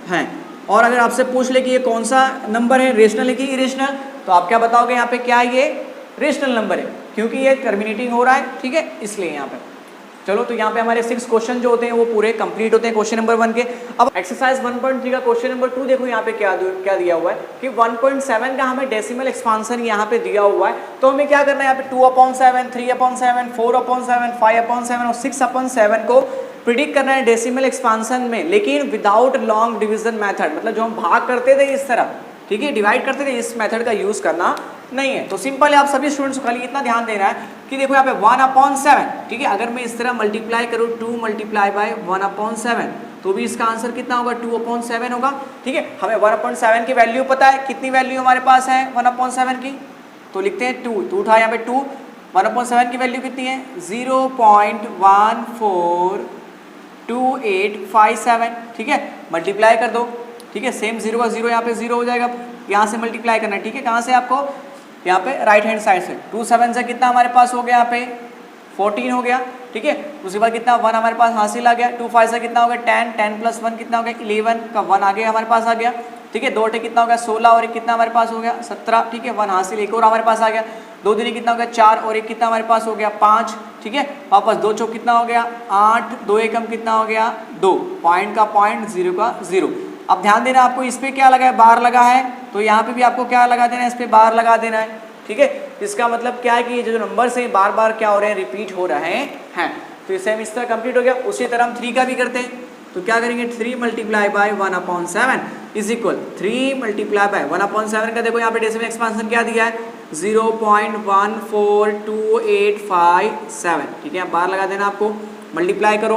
हैं। और अगर आपसे पूछ ले कि ये कौन सा नंबर है, रेशनल है कि इरेशनल, तो आप क्या बताओगे, यहाँ पे क्या ये रेशनल नंबर है, क्योंकि ये टर्मिनेटिंग हो रहा है। ठीक है, इसलिए यहाँ पे। चलो, तो यहाँ पे हमारे 6 क्वेश्चन जो होते हैं वो पूरे कंप्लीट होते हैं क्वेश्चन नंबर 1 के। अब एक्सरसाइज 1.3 का क्वेश्चन नंबर 2 देखो, यहाँ पे क्या दिया हुआ है कि 1.7 का हमें डेसिमल एक्सपांसन यहाँ पे दिया हुआ है। तो हमें क्या करना है, यहाँ पे 2/7, 3/7, 4/7, 5/7 और 6/7 को प्रिडिक्ट करना है डेसिमल एक्सपांसन में, लेकिन विदाउट लॉन्ग डिवीजन मेथड, मतलब जो हम भाग करते थे इस तरह, ठीक है, डिवाइड करते थे, इस मेथड का यूज करना नहीं है। तो सिंपल है, आप सभी स्टूडेंट्स को खाली इतना ध्यान देना है कि देखो यहाँ पे 1/7। ठीक है, अगर मैं इस तरह मल्टीप्लाई करूँ 2 × 1/7, तो भी इसका आंसर कितना होगा 2/7 होगा। ठीक है, हमें 1/7 की वैल्यू पता है, कितनी वैल्यू हमारे पास है 1/7 की, तो लिखते हैं 2, तो उठा यहाँ पे 2, 1/7 की वैल्यू कितनी है 0.142857। ठीक है, मल्टीप्लाई कर दो। ठीक है, सेम 0 का 0 यहाँ पे 0 हो जाएगा, यहाँ से मल्टीप्लाई करना है। ठीक है, कहाँ से आपको, यहाँ पे राइट हैंड साइड से। 2 7 से कितना हमारे पास हो गया यहाँ पे 14 हो गया। ठीक है, उसके बाद कितना 1 हमारे पास हासिल आ गया। 2 5 से कितना हो गया 10, 10 + 1 कितना हो गया 11 का 1 आगे हमारे पास आ गया। ठीक है, 2 8 कितना हो गया 16 और 1 कितना हमारे पास हो गया 17। ठीक है, 1 हासिल एक और हमारे पास आ गया। 2 दूनी कितना हो गया 4 और 1 कितना हमारे पास हो गया 5। ठीक है, वापस 2 चौक कितना हो गया 8, 2 एकम कितना हो गया 2, पॉइंट का पॉइंट, 0 का 0। अब ध्यान देना आपको इस पे क्या लगा है, बार लगा है, तो यहाँ पे भी आपको क्या लगा देना है, इस पे बार लगा देना है। ठीक है, इसका मतलब क्या है कि ये जो नंबर्स हैं बार बार क्या हो रहे हैं, रिपीट हो रहे हैं। तो इसे हम इस तरह कंप्लीट हो गया। उसी तरह हम 3 का भी करते हैं, तो क्या करेंगे 3 × 1/7 इज इक्वल 3 × 1/7 का देखो यहाँ पे डेसिमल एक्सपांशन क्या दिया है 0.14285। ठीक है, अब बार लगा देना आपको, मल्टीप्लाई करो।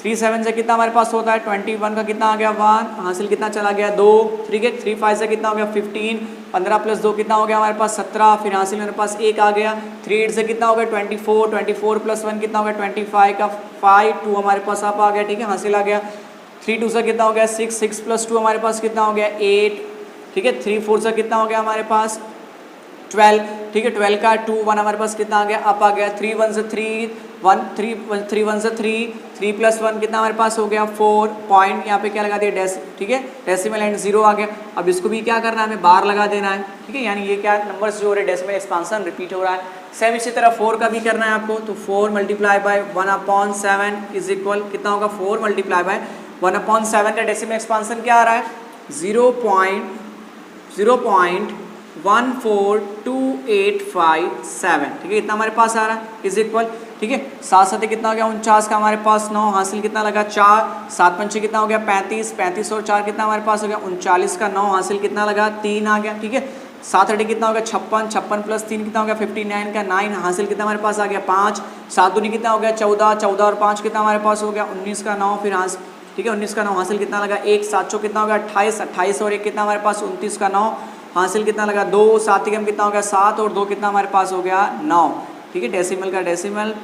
3 7 से कितना हमारे पास होता है 21 का कितना आ गया 1, हासिल कितना चला गया 2। ठीक है, 3 5 से कितना हो गया 15, 15 + 2 कितना हो गया हमारे पास 17, फिर हासिल मेरे पास 1 आ गया। 3 8 से कितना हो गया 24, 24 + 1 कितना हो गया 25 का 5, 2 हमारे पास आप आ गया। ठीक है, हासिल आ गया। 3 2 से कितना हो गया 6, 6 + 2 हमारे पास कितना हो गया 8। ठीक है, 3 4 से कितना हो गया हमारे पास 12। ठीक है, 12 का 2 1 हमारे पास कितना आ गया अप आ गया। 3 1 से 3 1 3 3 1 से 3 3 + 1 कितना हमारे पास हो गया 4, पॉइंट यहाँ पे क्या लगा दिया ठीक है, डेसिमल एंड 0 आ गया। अब इसको भी क्या करना है, हमें बार लगा देना है। ठीक है, यानी ये क्या नंबर्स जो हो रहे हैं डेसिमल एक्सपांशन रिपीट हो रहा है। सेम इसी तरह 4 का भी करना है आपको, तो 4 × 1/7 इज इक्वल कितना होगा 4 × 1/7 का डेसिमल एक्सपांशन क्या आ रहा है 0.14285। ठीक है, इतना हमारे पास आ रहा है इज इक्वल। ठीक है, 7 7 कितना हो गया 49 का हमारे पास 9, हासिल कितना लगा 4, 7 5 कितना हो गया 35, 35 और 4 कितना हमारे पास हो गया 39 का 9, हासिल कितना लगा 3 आ गया। ठीक है, 7 8 कितना हो गया 56, 56 + 3 कितना हो गया 59 का 9, हासिल कितना हमारे पास आ गया 5, 7 दूनी कितना हो गया 14, 14 और 5 कितना हमारे पास हो गया 19 का 9, फिर हासिल। ठीक है, 19 का 9 हासिल कितना लगा 1, 7 चौक कितना हो गया 28, 28 और 1 कितना हमारे पास 29 का 9, हासिल कितना लगा 2, 7 एकम कितना हो गया 7 और 2 कितना हमारे पास हो गया 9। ठीक है, डेसिमल का डेसिमल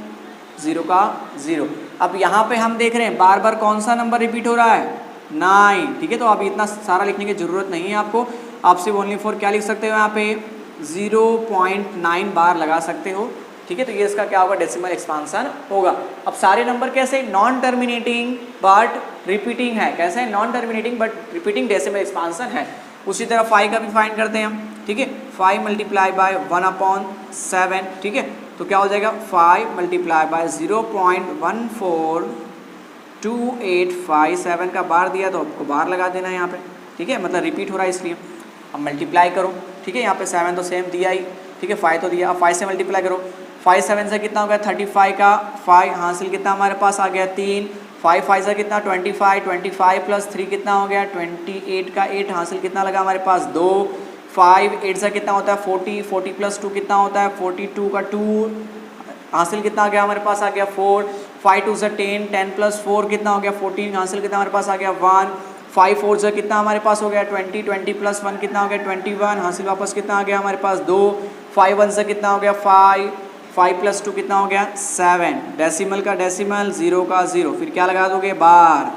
0 का 0। अब यहाँ पे हम देख रहे हैं बार बार कौन सा नंबर रिपीट हो रहा है 9। ठीक है, तो अभी इतना सारा लिखने की ज़रूरत नहीं है आपको, आप सिर्फ ओनली फॉर क्या लिख सकते हो यहाँ पे 0.9 बार लगा सकते हो। ठीक है, तो ये इसका क्या होगा डेसिमल एक्सपांशन होगा। अब सारे नंबर कैसे नॉन टर्मिनेटिंग बट रिपीटिंग है, कैसे non terminating but repeating decimal expansion है। उसी तरह 5 का भी फाइंड करते हैं हम। ठीक है, 5 × 1/7। ठीक है, तो क्या हो जाएगा 5 × 0.14285 का बार दिया तो आपको बार लगा देना है यहाँ पे। ठीक है, मतलब रिपीट हो रहा है इसलिए। अब मल्टीप्लाई करो। ठीक है, यहाँ पे 7 तो सेम दिया ही। ठीक है, 5 तो दिया, अब 5 से मल्टीप्लाई करो। 5 7 से कितना हो गया 35 का 5, हासिल कितना हमारे पास आ गया 3, 5 5 से कितना 25, 25 + 3 कितना हो गया 28 का 8, हासिल कितना लगा हमारे पास 2, 5 8 से कितना होता है 40, 40 + 2 कितना होता है 42 का 2, हासिल कितना आ गया हमारे पास आ गया 4, 5 2 से 10, 10 + 4 कितना हो गया 14, हासिल कितना हमारे पास आ गया 1, 5 4 से कितना हमारे पास हो गया 20, 20 + 1 कितना हो गया 21, हासिल वापस कितना आ गया हमारे पास 2, 5 1 से कितना हो गया 5, 5 + 2 कितना हो गया 7, डेसिमल का डेसिमल 0 का 0, फिर क्या लगा दोगे बार।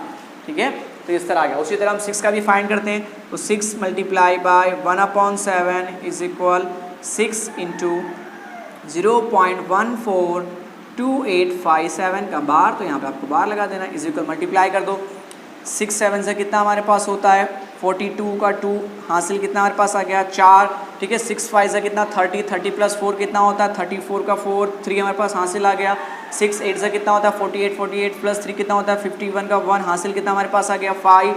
ठीक है, तो इस तरह आ गया। उसी तरह हम 6 का भी फाइंड करते हैं, तो 6 × 1/7 इज इक्वल 6 × 0.14285 का बार, तो यहाँ पे आपको बार लगा देना इज इक्वल मल्टीप्लाई कर दो। 6 7 से कितना हमारे पास होता है 42 का 2, हासिल कितना हमारे पास आ गया 4। ठीक है, 6 5 से कितना 30, 30 + 4 कितना होता है 34 का 4, 3 हमारे पास हासिल आ गया। 6 8 से कितना होता है 48, 48 + 3 कितना होता है 51 का 1, हासिल कितना हमारे पास आ गया 5।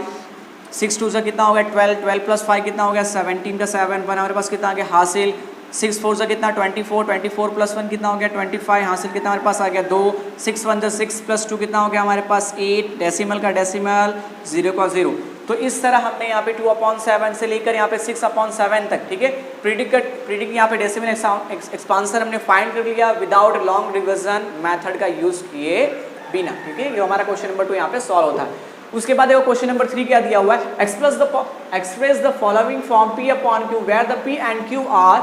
6 2 से कितना हो गया 12, 12 + 5 कितना हो गया 17 का 7, 1 हमारे पास कितना आ गया हासिल। 6 4 से कितना 24, 24 + 1 कितना हो गया 25, हासिल कितना हमारे पास आ गया 2। 6 1 से 6 + 2 कितना हो गया हमारे पास 8, डेसिमल का डेसिमल 0 का 0। तो इस तरह हमने यहाँ पे 2/7 से लेकर यहाँ पे 6/7 तक, ठीक है, प्रीडिक्ट यहाँ पे डेसिमल एक्सपांशन हमने फाइंड कर लिया विदाउट लॉन्ग रिविजन मेथड का यूज किए बिना। ठीक है, ये हमारा क्वेश्चन नंबर 2 यहाँ पे सॉल्व होता है। उसके बाद देखो क्वेश्चन नंबर 3 क्या दिया हुआ है, express the following form P upon Q where the P and Q are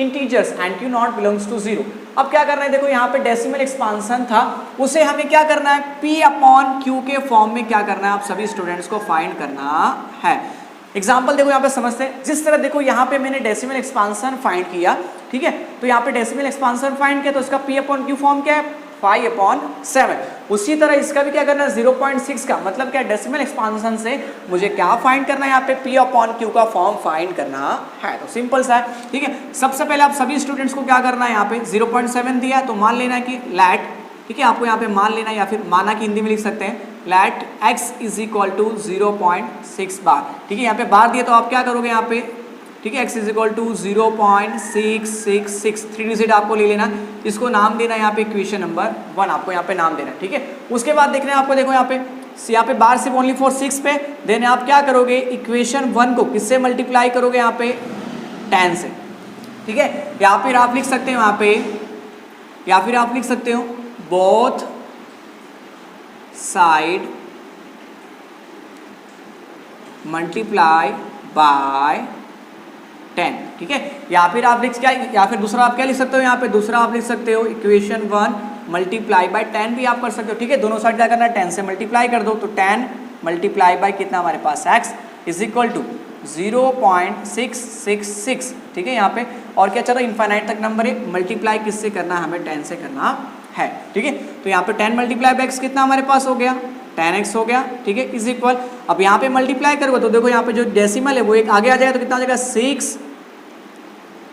integers and Q not belongs to 0। अब क्या करना है, देखो यहाँ पे डेसिमल एक्सपांसन था, उसे हमें क्या करना है, P अपॉन Q के फॉर्म में क्या करना है, आप सभी स्टूडेंट्स को फाइंड करना है। एग्जाम्पल देखो यहाँ पे समझते हैं, जिस तरह देखो यहाँ पे मैंने डेसिमल एक्सपांसन फाइंड किया, ठीक है, तो यहाँ पे डेसिमल एक्सपांसन फाइंड किया तो इसका P अपॉन Q फॉर्म क्या है, 5/7। उसी तरह इसका भी क्या करना है, 0.6 का मतलब क्या, डेसिमल एक्सपांसन से मुझे क्या फाइंड करना है, यहाँ पे P अपॉन Q का फॉर्म फाइंड करना है। तो सिंपल सा है, ठीक है। सबसे पहले आप सभी स्टूडेंट्स को क्या करना है, यहाँ पे 0.7 दिया है तो मान लेना है कि लैट, ठीक है, आपको यहाँ पे मान लेना है या फिर माना की हिंदी में लिख सकते हैं, let x is equal to 0.6 bar, ठीक है। यहाँ पे बार दिया तो आप क्या करोगे यहाँ पे, ठीक है, x is equal to 0.666, 3 digit आपको ले लेना, इसको नाम देना है यहाँ पे इक्वेशन नंबर 1, आपको यहाँ पे नाम देना है, ठीक है। उसके बाद देखना है आपको, देखो यहाँ पे बार सिर्फ ओनली फॉर 6 पे, देन आप क्या करोगे, इक्वेशन 1 को किससे मल्टीप्लाई करोगे, यहाँ पे 10 से, ठीक है। या फिर आप लिख सकते हो यहाँ पे, या फिर आप लिख सकते हो बोथ साइड मल्टीप्लाई बाय 10, ठीक है। या फिर आप लिख क्या, या फिर दूसरा आप क्या लिख सकते हो, यहाँ पे दूसरा आप लिख सकते हो इक्वेशन 1 मल्टीप्लाई बाय 10 भी आप कर सकते हो, ठीक है। दोनों साइड क्या करना है, 10 से मल्टीप्लाई कर दो, तो 10 मल्टीप्लाई बाय कितना हमारे पास x इज इक्वल टू 0.666, ठीक है। यहाँ पे और क्या चल रहा है, इनफाइनाइट तक नंबर है, मल्टीप्लाई किससे करना है, हमें 10 से करना है, ठीक है। तो यहाँ पे 10 मल्टीप्लाई बाय x कितना हमारे पास हो गया, 10x हो गया, ठीक है, इज इक्वल, अब यहाँ पे मल्टीप्लाई करोगे तो देखो यहाँ पे जो डेसिमल है वो एक आगे आ जाएगा तो कितना हो जाएगा,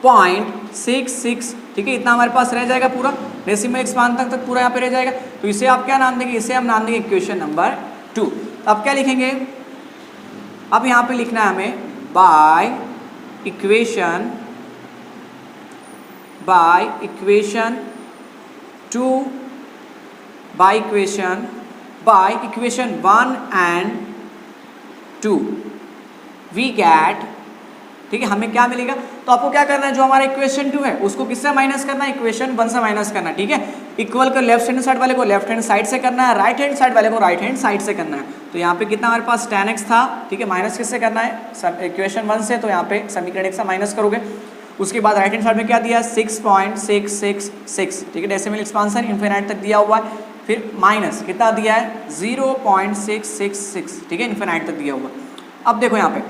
6.66, ठीक है, इतना हमारे पास रह जाएगा पूरा डेसिमल एक्सपांसन तक पूरा यहाँ पे रह जाएगा। तो इसे आप क्या नाम देंगे, इसे हम नाम देंगे इक्वेशन नंबर 2। अब क्या लिखेंगे, अब यहाँ पे लिखना है हमें by equation 2 by equation 1 and 2 we get, ठीक है, हमें क्या मिलेगा, तो आपको क्या करना है, जो हमारा इक्वेशन 2 है उसको किससे माइनस करना है, इक्वेशन 1 से माइनस करना है, ठीक है। इक्वल का लेफ्ट हैंड साइड वाले को लेफ्ट हैंड साइड से करना है, राइट हैंड साइड वाले को राइट हैंड साइड से करना है। तो यहाँ पे कितना हमारे पास 10x था, ठीक है, माइनस किससे करना है, इक्वेशन 1 से, तो यहाँ पे समीकरण 1 से माइनस करोगे। उसके बाद राइट हैंड साइड में क्या दिया, 6.666, ठीक है, डेसिमल एक्सपांसन इनफिनिट तक दिया हुआ है, फिर माइनस कितना दिया है, 0.666, ठीक है, इनफिनिट तक दिया हुआ। अब देखो यहाँ पे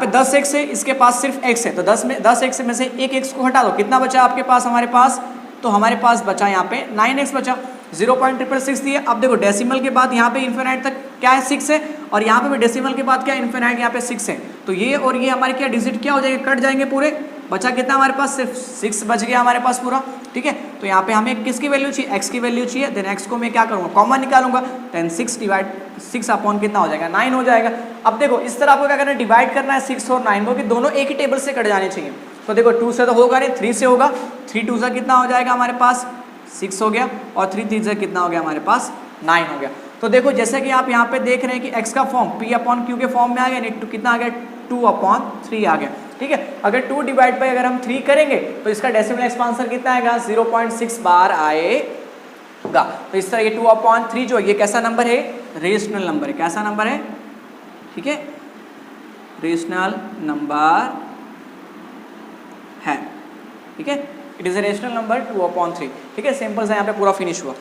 10x है, इसके पास सिर्फ x है, तो 10x में से एक x को हटा दो, कितना बचा आपके पास, हमारे पास, तो हमारे पास बचा यहाँ पे 9x बचा, 0.666 दिए। अब देखो डेसिमल के बाद यहाँ पे इनफिनिट तक क्या है, 6 है, और यहाँ पे भी डेसिमल के बाद क्या है, इनफिनिट यहाँ पे 6 है, तो ये और ये हमारे क्या डिजिट क्या हो जाएंगे, कट जाएंगे पूरे, बचा कितना हमारे पास, सिर्फ 6 बच गया हमारे पास पूरा, ठीक है। तो यहाँ पे हमें किसकी वैल्यू चाहिए, x की वैल्यू चाहिए, देन x को मैं क्या करूँगा, कॉमन निकालूंगा, देन 6 अपॉन कितना हो जाएगा, 9 हो जाएगा। अब देखो इस तरह आपको क्या करना है, डिवाइड करना है 6 और 9 को, कि दोनों एक ही टेबल से कट जाने चाहिए। तो देखो 2 से तो होगा नहीं, 3 से होगा, 3 2 से कितना हो जाएगा हमारे पास, 6 हो गया, और 3 3 से कितना हो गया हमारे पास, 9 हो गया। तो देखो जैसे कि आप यहाँ पे देख रहे हैं कि x का फॉर्म P अपॉन Q के फॉर्म में आ गया, नहीं तो कितना आ गया, 2/3 आ गया, ठीक है। अगर 2 डिवाइड बाय अगर हम 3 करेंगे तो इसका डेसिमल एक्सपांसन कितना आएगा, 0.6 बार आएगा। तो इस तरह ये 2/3 जो है ये कैसा नंबर है, रेशनल नंबर है, कैसा नंबर है, ठीक है, रेशनल नंबर है, ठीक है, it is a rational number 2/3, ठीक है। सिंपल सा यहाँ पे पूरा फिनिश हुआ।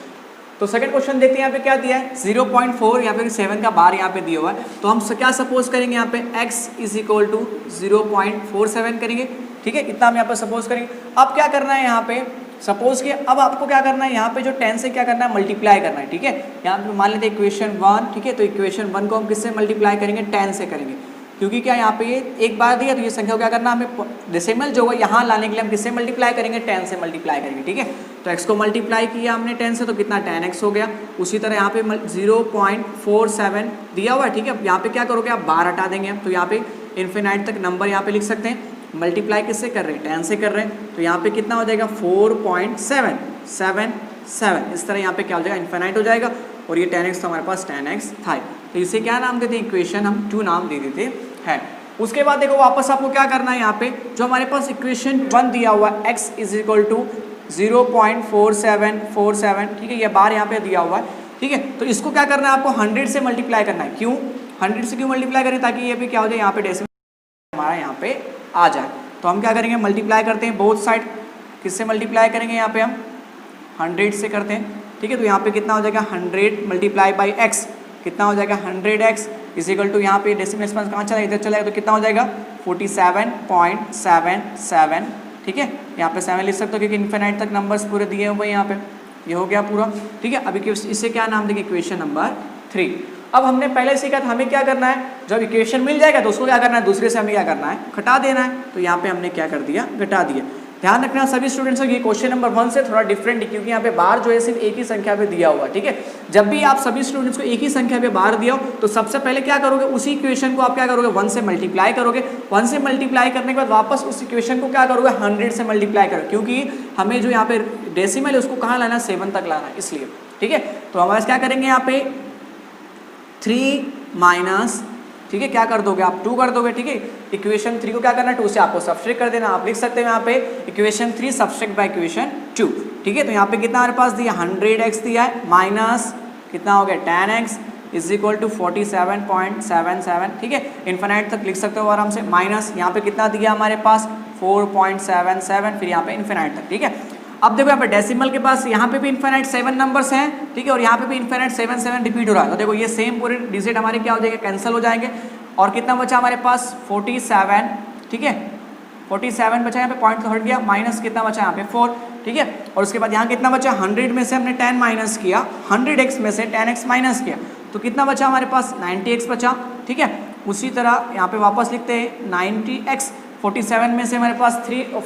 तो सेकंड क्वेश्चन देखते हैं, यहाँ पे क्या दिया है, 0.4 या फिर 7 का बार यहाँ पे दिया हुआ है, तो हम क्या सपोज करेंगे, यहाँ पे x इज इक्वल टू 0.47 करेंगे, ठीक है, इतना हम यहाँ पे सपोज करेंगे। अब क्या करना है, यहाँ पे सपोज कि अब आपको क्या करना है, यहाँ पे जो 10 से क्या करना है, मल्टीप्लाई करना है, ठीक है। यहाँ पे मान लेते हैं इक्वेशन 1, ठीक है, तो इक्वेशन 1 को हम किससे मल्टीप्लाई करेंगे, 10 से करेंगे, क्योंकि क्या यहाँ पे एक बार दिया तो ये संख्या को क्या करना, हमें डेसिमल जो है यहाँ लाने के लिए हम किससे मल्टीप्लाई करेंगे, 10 से मल्टीप्लाई करेंगे, ठीक है। तो x को मल्टीप्लाई किया हमने 10 से, तो कितना 10x हो गया। उसी तरह यहाँ पे 0.47 दिया हुआ है, ठीक है। यहाँ पे क्या करोगे आप, बार हटा देंगे हम, तो यहाँ पे इन्फिनाइट तक नंबर यहाँ पे लिख सकते हैं, मल्टीप्लाई किससे कर रहे हैं, 10 से कर रहे हैं, तो यहाँ पे कितना हो जाएगा, 4.777, इस तरह यहाँ पे क्या हो जाएगा, इन्फिनाइट हो जाएगा। और ये 10x तो हमारे पास 10x था, तो इसे क्या नाम देते हैं, इक्वेशन हम 2 नाम दे देते हैं। उसके बाद देखो वापस आपको क्या करना है, यहाँ पे जो हमारे पास इक्वेशन 1 दिया हुआ है, x इज इक्वल टू 0.4747, ठीक है, ये बार यहाँ पे दिया हुआ है, ठीक है। तो इसको क्या करना है, आपको 100 से मल्टीप्लाई करना है, क्यों, 100 से क्यों मल्टीप्लाई करें, ताकि ये भी क्या हो जाए, यहाँ पे डेसिमल हमारा यहाँ पे आ जाए। तो हम क्या करेंगे, मल्टीप्लाई करते हैं बोथ साइड। किससे मल्टीप्लाई करेंगे, यहाँ पे हम 100 से करते हैं, ठीक है। तो यहाँ पे कितना हो जाएगा 100 मल्टीप्लाई बाई एक्स, कितना हो जाएगा 100x इज इक्वल टू, यहाँ पे डेसिमल एक्सपेंस कहाँ चला, इधर चला, तो कितना हो जाएगा 47.77, ठीक है। यहाँ पे 7 लिख सकते हो क्योंकि इन्फिनाइट तक नंबर्स पूरे दिए हुए यहाँ पे, ये हो गया पूरा, ठीक है। अभी इसे क्या नाम देंगे, इक्वेशन नंबर 3। अब हमने पहले सीखा था हमें क्या करना है, जब इक्वेशन मिल जाएगा तो उसको क्या करना है, दूसरे से हमें क्या करना है, घटा देना है। तो यहाँ पे हमने क्या कर दिया, घटा दिया। ध्यान रखना सभी स्टूडेंट्स को, ये क्वेश्चन नंबर 1 से थोड़ा डिफरेंट है क्योंकि यहाँ पे बार जो है सिर्फ एक ही संख्या पे दिया हुआ, ठीक है। जब भी आप सभी स्टूडेंट्स को एक ही संख्या पे बार दिया हो तो सबसे पहले क्या करोगे, उसी इक्वेशन को आप क्या करोगे, 1 से मल्टीप्लाई करोगे। 1 से मल्टीप्लाई करने के बाद वापस उस इक्वेशन को क्या करोगे, 100 से मल्टीप्लाई करोगे, क्योंकि हमें जो यहाँ पे डेसिमल है उसको कहाँ लाना है, 7 तक लाना है, इसलिए, ठीक है। तो हमारे क्या करेंगे यहाँ पे 3 माइनस, ठीक है, क्या कर दोगे आप, 2 कर दोगे, ठीक है। इक्वेशन 3 को क्या करना है, 2 से आपको सब्सट्रैक्ट कर देना। आप लिख सकते हैं यहाँ पे इक्वेशन 3 सब्सट्रैक्ट बाय इक्वेशन 2, ठीक है। तो यहाँ पे कितना हमारे पास दिया, 100x दिया है, माइनस कितना हो गया 10x इज इक्वल टू 47.77, ठीक है। इन्फिनाइट तक लिख सकते हो आराम से, माइनस यहाँ पे कितना दिया हमारे पास 4.77, फिर यहाँ पे इन्फिनाइट तक, ठीक है। अब देखो यहाँ पे डेसिमल के पास यहाँ पे भी इन्फिनाइट 7 नंबर्स हैं, ठीक है, और यहाँ पे भी इन्फिनाइट 7 रिपीट हो रहा है। तो देखो ये सेम पूरे डिजिट हमारे क्या हो जाएंगे, कैंसिल हो जाएंगे, और कितना बचा हमारे पास 47, ठीक है, 47 बचा, यहाँ पे पॉइंट तो हट गया, माइनस कितना बचा यहाँ पे 4, ठीक है। और उसके बाद यहाँ कितना बचा, 100 में से हमने 10 माइनस किया, 100x में से 10x माइनस किया, तो कितना बचा हमारे पास 90x बचा, ठीक है। उसी तरह यहाँ पे वापस लिखते हैं 90x, 47 में से हमारे पास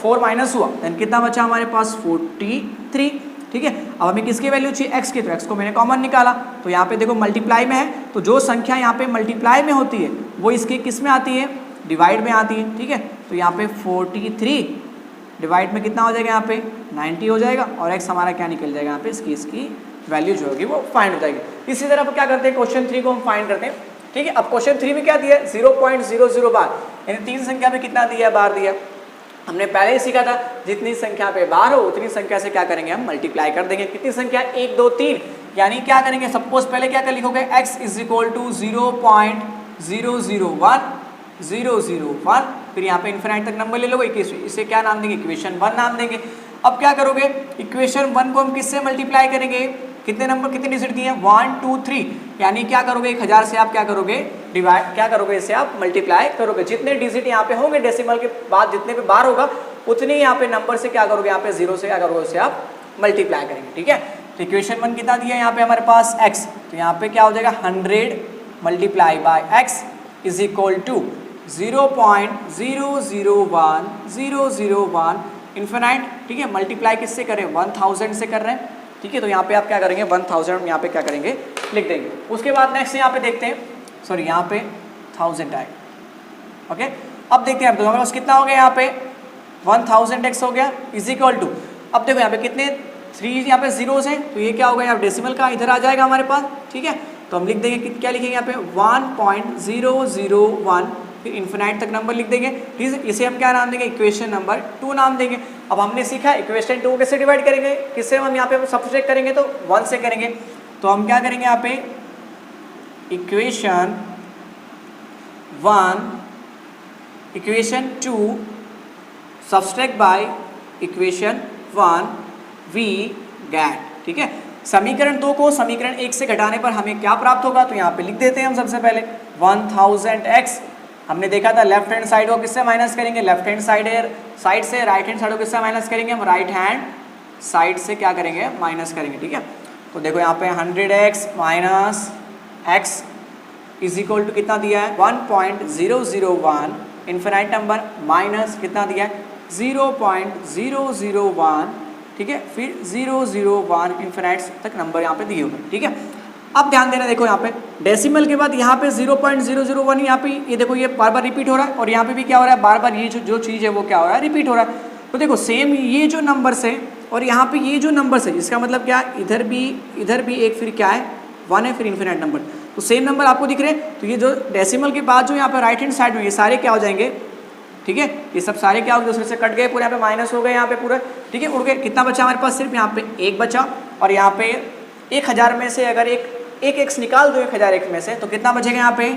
4 माइनस हुआ, देन कितना बचा हमारे पास 43, ठीक है। अब हमें किसकी वैल्यू चाहिए, x की, तो x को मैंने कॉमन निकाला। तो यहाँ पे देखो मल्टीप्लाई में है, तो जो संख्या यहाँ पे मल्टीप्लाई में होती है वो इसके किस में आती है, डिवाइड में आती है, ठीक है। तो यहाँ पे 43 डिवाइड में कितना हो जाएगा, यहाँ पे 90 हो जाएगा, और x हमारा क्या निकल जाएगा, यहाँ पे इसकी वैल्यू जो होगी वो फाइंड हो जाएगी। इसी तरह आप क्या करते हैं, क्वेश्चन 3 को हम फाइंड करते हैं, ठीक है। अब क्वेश्चन 3 में क्या दिया है, 0.00 बार, यानी 3 संख्या में कितना दिया है, बार दिया। हमने पहले ही सीखा था जितनी संख्या पे बार हो उतनी संख्या से क्या करेंगे, हम मल्टीप्लाई कर देंगे। कितनी संख्या, 1 2 3, यानी क्या करेंगे, सपोज पहले क्या कर लिखोगे, x इज इक्वल टू 0.001, फिर यहाँ पे इन्फिनाइट तक नंबर ले लोगे, इसे क्या नाम देंगे, इक्वेशन 1 नाम देंगे। अब क्या करोगे, इक्वेशन 1 को हम किससे मल्टीप्लाई करेंगे, कितने नंबर, कितने डिजिट दिए हैं, 1 2 3, यानी क्या करोगे, 1000 से आप क्या करोगे, डिवाइड, क्या करोगे, इसे आप मल्टीप्लाई करोगे। जितने डिजिट यहाँ पे होंगे डेसिमल के बाद, जितने पे बार होगा उतने यहाँ पे नंबर से क्या करोगे, यहाँ पे 0 से क्या करोगे, उसे आप मल्टीप्लाई करेंगे, ठीक है। तो इक्वेशन 1 कितना दिया है यहाँ पे हमारे पास x, तो यहाँ पे क्या हो जाएगा 100 multiply by x is equal to 0.001001 infinite, ठीक है। मल्टीप्लाई किससे करें, 1000 से कर रहे हैं, ठीक है। तो यहाँ पे आप क्या करेंगे, 1000 यहाँ पे क्या करेंगे, लिख देंगे। उसके बाद नेक्स्ट यहाँ पे देखते हैं, सॉरी यहाँ पे 1000 आएगा, ओके। अब देखते हैं, तो हमारे पास कितना हो गया, यहाँ पे 1000x हो गया इज इक्वल टू, अब देखो यहाँ पे कितने 3 यहाँ पे जीरोस हैं, तो ये क्या होगा, यहाँ डेसिमल का इधर आ जाएगा हमारे पास, ठीक है। तो हम लिख देंगे, क्या लिखेंगे यहाँ पे 1.001, फिर इन्फिनाइट तक नंबर लिख देंगे, ठीक है। इसे हम क्या नाम देंगे, इक्वेशन नंबर 2 नाम देंगे। अब हमने सीखा इक्वेशन 2 कैसे डिवाइड करेंगे, किससे हम यहाँ पे सब्सट्रैक्ट करेंगे, तो 1 से करेंगे। तो हम क्या करेंगे यहाँ पे, equation 1 equation 2 subtract by equation 1 we get, ठीक है। समीकरण 2 को समीकरण 1 से घटाने पर हमें क्या प्राप्त होगा, तो यहाँ पे लिख देते हैं हम सबसे पहले 1000x, हमने देखा था लेफ्ट हैंड साइड को किससे माइनस करेंगे, लेफ्ट हैंड साइड से, राइट हैंड साइड को किससे माइनस करेंगे, हम राइट हैंड साइड से क्या करेंगे, माइनस करेंगे, ठीक है। तो देखो यहाँ पे 100x minus x is equal to कितना दिया है, 1.001 इन्फिनाइट नंबर माइनस कितना दिया है 0.001, ठीक है, फिर 001 इन्फिनाइट तक नंबर यहाँ पे दिए हुए, ठीक है। अब ध्यान देना, देखो यहाँ पे डेसिमल के बाद यहाँ पे 0.001, यहाँ पे ये देखो ये बार बार रिपीट हो रहा है, और यहाँ पे भी क्या हो रहा है, बार बार ये जो चीज़ है वो क्या हो रहा है, रिपीट हो रहा है। तो देखो सेम ये जो नंबर्स है और यहाँ पे ये जो नंबर्स है, इसका मतलब क्या, इधर भी एक, फिर क्या है 1 है, फिर इन्फिनाइट नंबर, तो सेम नंबर आपको दिख रहे हैं। तो ये जो डेसिमल के बाद जो यहाँ पे राइट हैंड साइड में ये सारे क्या हो जाएंगे, ठीक है, ये सब सारे क्या हो गए, दूसरे से कट गए, पूरे यहाँ पे माइनस हो गए, यहाँ पे पूरा, ठीक है, उड़ गए। कितना बचा हमारे पास, सिर्फ यहाँ पे 1 बचा, और यहाँ पे 1000 में से अगर एक x निकाल दो 1000x में से, तो कितना बचेगा यहाँ पे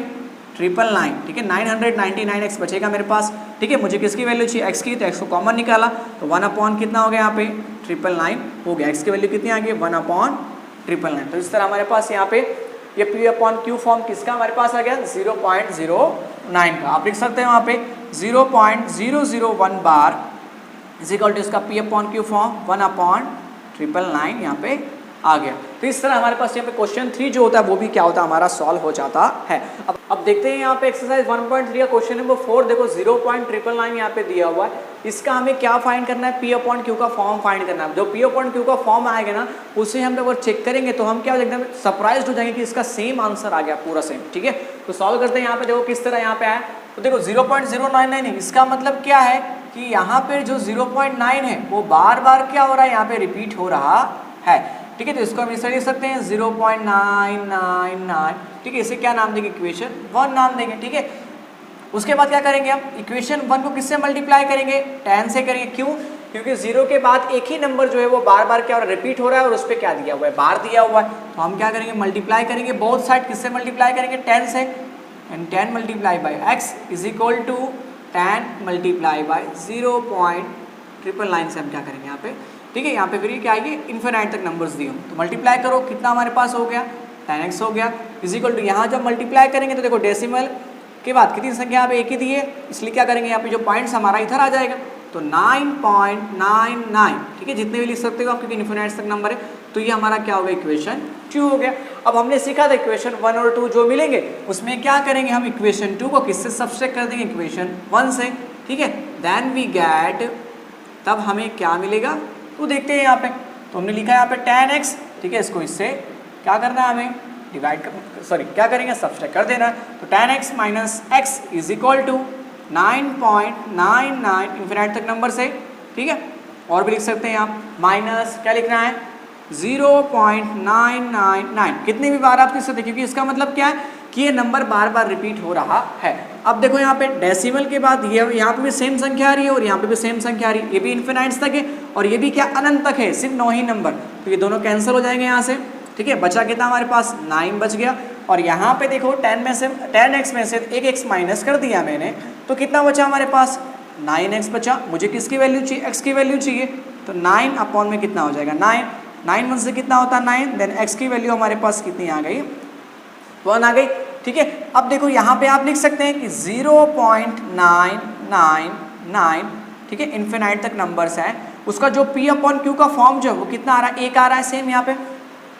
999, ठीक है 999x बचेगा मेरे पास, ठीक है। मुझे किसकी वैल्यू चाहिए, x की, तो x को कॉमन निकाला तो 1 अपॉन कितना हो गया यहाँ पे 999 हो गया। x की वैल्यू कितनी आ गई 1 अपॉन 999। तो इस तरह हमारे पास यहाँ पे ये P अपॉन Q फॉर्म किसका हमारे पास आ गया 0.09 का। आप लिख सकते हैं वहाँ पे 0.001 बार इज इक्वल टू इसका P upon Q form 1 upon 999 यहाँ पे आ गया। तो इस तरह हमारे पास यहाँ पे क्वेश्चन 3 जो होता है वो भी क्या होता है हमारा सॉल्व हो जाता है। अब देखते हैं यहाँ पे एक्सरसाइज 1.3 का क्वेश्चन नंबर 4 देखो 0.999 यहाँ पे दिया हुआ है। इसका हमें क्या फाइंड करना है, P अपॉन Q का फॉर्म फाइंड करना है। जो P अपॉन Q का फॉर्म आएगा ना उसे हम अगर चेक करेंगे तो हम क्या एकदम सरप्राइज हो जाएंगे कि इसका सेम आंसर आ गया पूरा सेम, ठीक है। तो सॉल्व करते हैं यहाँ पे, देखो किस तरह यहाँ पे आया। तो देखो 0.099 है, इसका मतलब क्या है कि यहाँ पे जो 0.9 है वो बार बार क्या हो रहा है यहाँ पे रिपीट हो रहा है, ठीक है। तो इसको हम इस तरह लिख सकते हैं 0.999, ठीक है। इसे क्या नाम देंगे, इक्वेशन 1 नाम देंगे, ठीक है। उसके बाद क्या करेंगे हम, इक्वेशन 1 को किससे मल्टीप्लाई करेंगे, 10 से करेंगे। क्यों, क्योंकि 0 के बाद एक ही नंबर जो है वो बार बार क्या हो रहा है रिपीट हो रहा है और उस पर क्या दिया हुआ है बार दिया हुआ है। तो हम क्या करेंगे मल्टीप्लाई करेंगे बोथ साइड, किससे मल्टीप्लाई करेंगे 10 से, and 10 multiply by x is equal to 10 multiply by 0.999 से हम क्या करेंगे यहाँ पे, ठीक है। यहाँ पे फिर ये क्या आएगी इन्फिनाइट तक नंबर्स दिए हो तो मल्टीप्लाई करो, कितना हमारे पास हो गया 10x हो गया इज इक्वल टू, यहाँ जब मल्टीप्लाई करेंगे तो देखो डेसिमल के बाद कितनी संख्या यहाँ पे एक ही दी है, इसलिए क्या करेंगे यहाँ पे जो पॉइंट्स हमारा इधर आ जाएगा तो 9.99, ठीक है। जितने भी लिख सकते हो आप क्योंकि इन्फिनाइट तक नंबर है। तो ये हमारा क्या हो गया इक्वेशन 2 हो गया। अब हमने सीखा था इक्वेशन 1 और 2 जो मिलेंगे उसमें क्या करेंगे हम इक्वेशन 2 को किससे सब्सट्रैक्ट कर देंगे इक्वेशन 1 से, ठीक है। देन वी गेट, तब हमें क्या मिलेगा तो देखते हैं यहाँ पे। तो हमने लिखा है यहाँ पे 10x, ठीक है। इसको इससे क्या करना है हमें डिवाइड कर, सॉरी क्या करेंगे सब्सट्रैक्ट कर देना है। तो 10x minus x is equal to 9.99 infinite तक नंबर से, ठीक है। और भी लिख सकते हैं आप माइनस क्या लिखना है 0.999, कितने भी बार आप लिख सकते हैं क्योंकि इसका मतलब क्या है कि ये नंबर बार बार रिपीट हो रहा है। अब देखो यहाँ पे डेसिमल के बाद ये यहाँ पे भी सेम संख्या आ रही है और यहाँ पे भी सेम संख्या आ रही है, ये भी इन्फिनाइट्स तक है और ये भी क्या अनंत तक है, सिर्फ 9 ही नंबर। तो ये दोनों कैंसिल हो जाएंगे यहाँ से, ठीक है। बचा कितना हमारे पास 9 बच गया। और यहाँ पे देखो 10x में से एक x माइनस कर दिया मैंने तो कितना बचा हमारे पास 9x बचा। मुझे किसकी वैल्यू चाहिए, x की वैल्यू चाहिए। तो 9 अपॉन में कितना हो जाएगा 9 1 से कितना होता है 9, देन x की वैल्यू हमारे पास कितनी आ गई 1 आ गई, ठीक है। अब देखो यहाँ पे आप लिख सकते हैं कि 0.999, ठीक है। इन्फिनाइट तक नंबर्स हैं, उसका जो P अपॉन Q का फॉर्म जो है वो कितना आ रहा है 1 आ रहा है, सेम यहाँ पे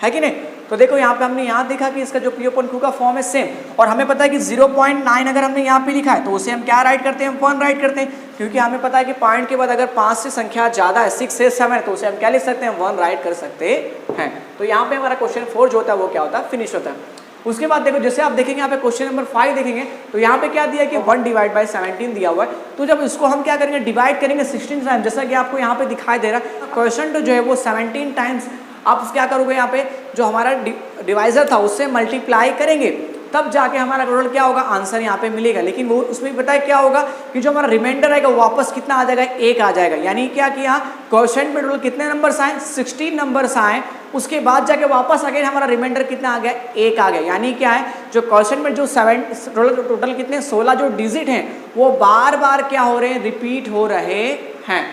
है कि नहीं। तो देखो यहाँ पे हमने यहाँ देखा कि इसका जो P अपॉन Q का फॉर्म है सेम, और हमें पता है कि 0.9 अगर हमने यहाँ पे लिखा है तो उसे हम क्या राइट करते हैं 1 राइट करते हैं, क्योंकि हमें पता है कि पॉइंट के बाद अगर 5 से संख्या ज़्यादा है 6 से 7 है तो उसे हम क्या लिख सकते हैं 1 राइट कर सकते हैं। तो यहाँ पे हमारा क्वेश्चन 4 जो होता है वो क्या होता है फिनिश होता है। उसके बाद देखो जैसे आप देखेंगे यहाँ पे क्वेश्चन नंबर 5 देखेंगे तो यहाँ पे क्या दिया कि 1 डिवाइड बाई 17 दिया हुआ है। तो जब इसको हम क्या करेंगे डिवाइड करेंगे 16 टाइम्स, जैसा कि आपको यहाँ पे दिखाई दे रहा है क्वेश्चन जो है वो 17 टाइम्स आप क्या करोगे यहाँ पे जो हमारा डिवाइजर था उससे मल्टीप्लाई करेंगे तब जाके हमारा टोटल क्या होगा आंसर यहाँ पे मिलेगा। लेकिन वो उसमें पता है क्या होगा कि जो हमारा रिमाइंडर आएगा वापस कितना आ जाएगा 1 आ जाएगा। यानी क्या कि यहाँ क्वेश्चन में टोटल कितने नंबर्स आए 16 नंबर्स आए, उसके बाद जाके वापस अगेन हमारा रिमाइंडर कितना आ गया 1 आ गया। यानी क्या है जो क्वेश्चन में जो टोटल कितने 16 जो डिजिट हैं वो बार बार क्या हो रहे हैं रिपीट हो रहे हैं।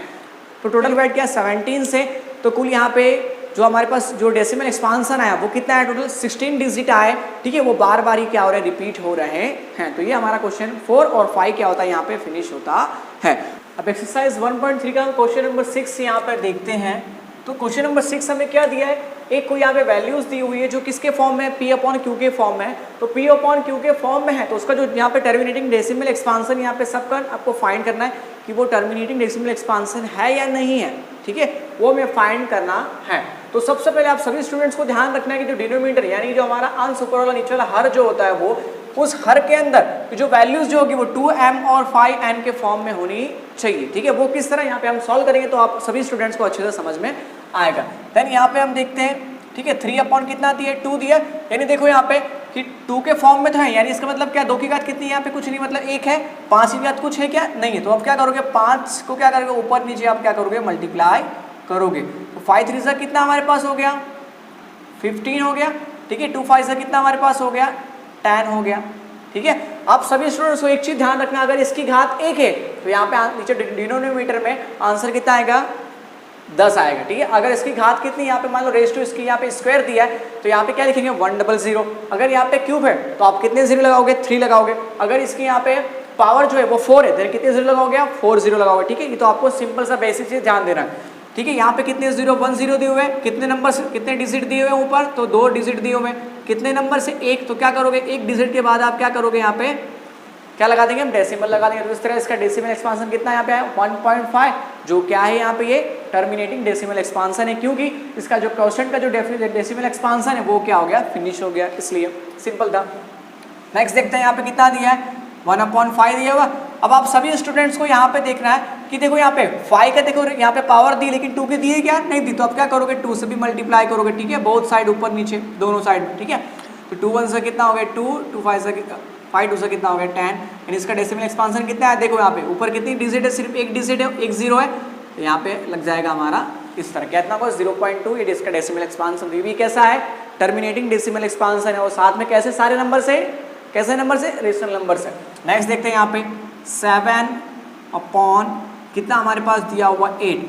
तो टोटल वेट क्या 17 से, तो कुल यहाँ पे जो हमारे पास जो डेसिमल एक्सपांसन आया वो कितना है टोटल 16 डिजिट आए, ठीक है। वो बार बार ही क्या हो रहे हैं रिपीट हो रहे हैं। तो ये हमारा क्वेश्चन 4 और 5 क्या होता है यहाँ पे फिनिश होता है। अब एक्सरसाइज 1.3 का क्वेश्चन नंबर 6 यहाँ पर देखते हैं। तो क्वेश्चन नंबर 6 हमें क्या दिया है, एक कोई यहाँ पे वैल्यूज दी हुई है जो किसके फॉर्म में P अपॉन Q के फॉर्म में है। तो P अपॉन Q के फॉर्म में है तो उसका जो यहाँ पे टर्मिनेटिंग डेसिमल एक्सपांसन यहाँ पे सबका आपको फाइंड करना है कि वो टर्मिनेटिंग डेसिमल एक्सपांसन है या नहीं है, ठीक है। वो हमें फाइंड करना है। तो सबसे पहले आप सभी स्टूडेंट्स को ध्यान रखना है कि जो डिनोमिनेटर यानी जो हमारा अंश ऊपर वाला नीचे वाला हर जो होता है वो उस हर के अंदर जो वैल्यूज जो होगी वो 2m और 5n के फॉर्म में होनी चाहिए, ठीक है। वो किस तरह यहाँ पे हम सॉल्व करेंगे तो आप सभी स्टूडेंट्स को अच्छे से समझ में आएगा। देन यहाँ पे हम देखते हैं, ठीक है 3 अपॉन कितना दिया 2 दिया, यानी देखो यहाँ पे कि 2 के फॉर्म में तो है, यानी इसका मतलब क्या 2 की घात कितनी है यहाँ पे कुछ नहीं, मतलब 1 है। 5 की घात कुछ है क्या नहीं है। तो आप क्या करोगे 5 को क्या करोगे ऊपर नीचे आप क्या करोगे मल्टीप्लाई करोगे। तो 5 3 से कितना हमारे पास हो गया 15 हो गया, ठीक है। 2 5 से कितना हमारे पास हो गया 10 हो गया, ठीक है। आप सभी स्टूडेंट्स को एक चीज ध्यान रखना, अगर इसकी घात 1 है तो यहाँ पे नीचे डिनोमिनेटर में आंसर कितना आएगा 10 आएगा, ठीक है। अगर इसकी घात कितनी यहाँ पे मान लो रेस टू इसकी यहाँ पे स्क्वायर दिया है तो यहाँ पे क्या लिखेंगे 100। अगर यहाँ पे क्यूब है तो आप कितने जीरो लगाओगे 3 लगाओगे। अगर इसकी यहाँ पे पावर जो है वो 4 है तो कितने जीरो लगाओगे आप 4 जीरो लगाओगे, ठीक है। ये तो आपको सिंपल सा बेसिक चीज ध्यान देना है, ठीक है। यहाँ पे कितने 1 0 दिए हुए हैं, कितने नंबर से कितने डिजिट दिए हुए हैं ऊपर, तो 2 डिजिट दिए हुए हैं। कितने नंबर से 1, तो क्या करोगे 1 डिजिट के बाद आप क्या करोगे यहाँ पे क्या लगा देंगे हम डेसिमल लगा देंगे। तो इस तरह इसका डेसिमल एक्सपांशन कितना यहाँ पे है 1.5, जो क्या है यहाँ पे ये टर्मिनेटिंग डेसिमल एक्सपांशन है, क्योंकि इसका जो क्वोशिएंट का जो डेसिमल एक्सपांशन है वो क्या हो गया फिनिश हो गया, इसलिए सिंपल था। नेक्स्ट देखते हैं यहाँ पे कितना दिया है 1/5 दिया हुआ। अब आप सभी स्टूडेंट्स को यहाँ पे देखना है कि देखो यहाँ पे 5 का देखो यहाँ पे पावर दी लेकिन 2 के दिए क्या नहीं दी, तो आप क्या करोगे 2 से भी मल्टीप्लाई करोगे, ठीक है, बोथ साइड ऊपर नीचे दोनों साइड, ठीक है। तो 2 1 से कितना हो गया 2, 2 5 से 5 2 से कितना हो गया 10, यानी इसका डेसिमल एक्सपांशन कितना है देखो यहाँ पे ऊपर कितनी डिजिट है, सिर्फ एक डिजिट है, एक जीरो है, तो यहाँ पे लग जाएगा हमारा इस तरह कितना होगा 0.2, ये इसका डेसिमल एक्सपांशन। ये भी कैसा है टर्मिनेटिंग डेसिमल एक्सपांशन है, और साथ में कैसे सारे नंबर से कैसे नंबर से रेशनल नंबर से। नेक्स्ट देखते हैं यहाँ पे 7 कितना हमारे पास दिया हुआ 8।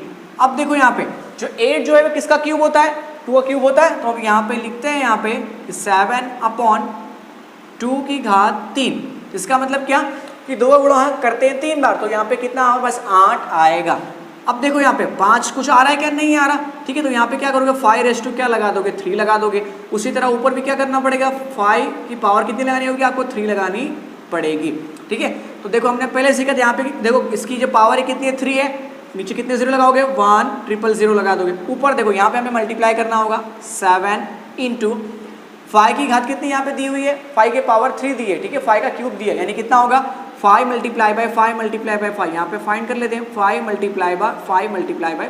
अब देखो यहाँ पे जो 8 जो है वो किसका क्यूब होता है 2 का क्यूब होता है, तो अब यहाँ पे लिखते हैं यहाँ पे 7/2 की घात 3। इसका मतलब क्या कि 2 का गुणा करते हैं 3 बार, तो यहाँ पे कितना होगा बस 8 आएगा। अब देखो यहाँ पे 5 कुछ आ रहा है क्या नहीं आ रहा, ठीक है, तो यहाँ पे क्या करोगे 5 क्या लगा दोगे 3 लगा दोगे। उसी तरह ऊपर भी क्या करना पड़ेगा 5 की पावर कितनी लगानी होगी आपको 3 लगानी पड़ेगी, ठीक है। तो देखो हमने पहले सीखा यहाँ पे देखो इसकी जो पावर है कितनी है 3 है, नीचे कितने जीरो लगाओगे 1 0 लगा दोगे। ऊपर देखो यहाँ पे हमें मल्टीप्लाई करना होगा 7 × 5 की घात कितनी यहाँ पे दी हुई है 5 के पावर 3 दी है, ठीक है, 5 का क्यूब दिया यानी कितना होगा 5 × 5 × 5 यहाँ पे फाइंड कर लेते हैं 5 ×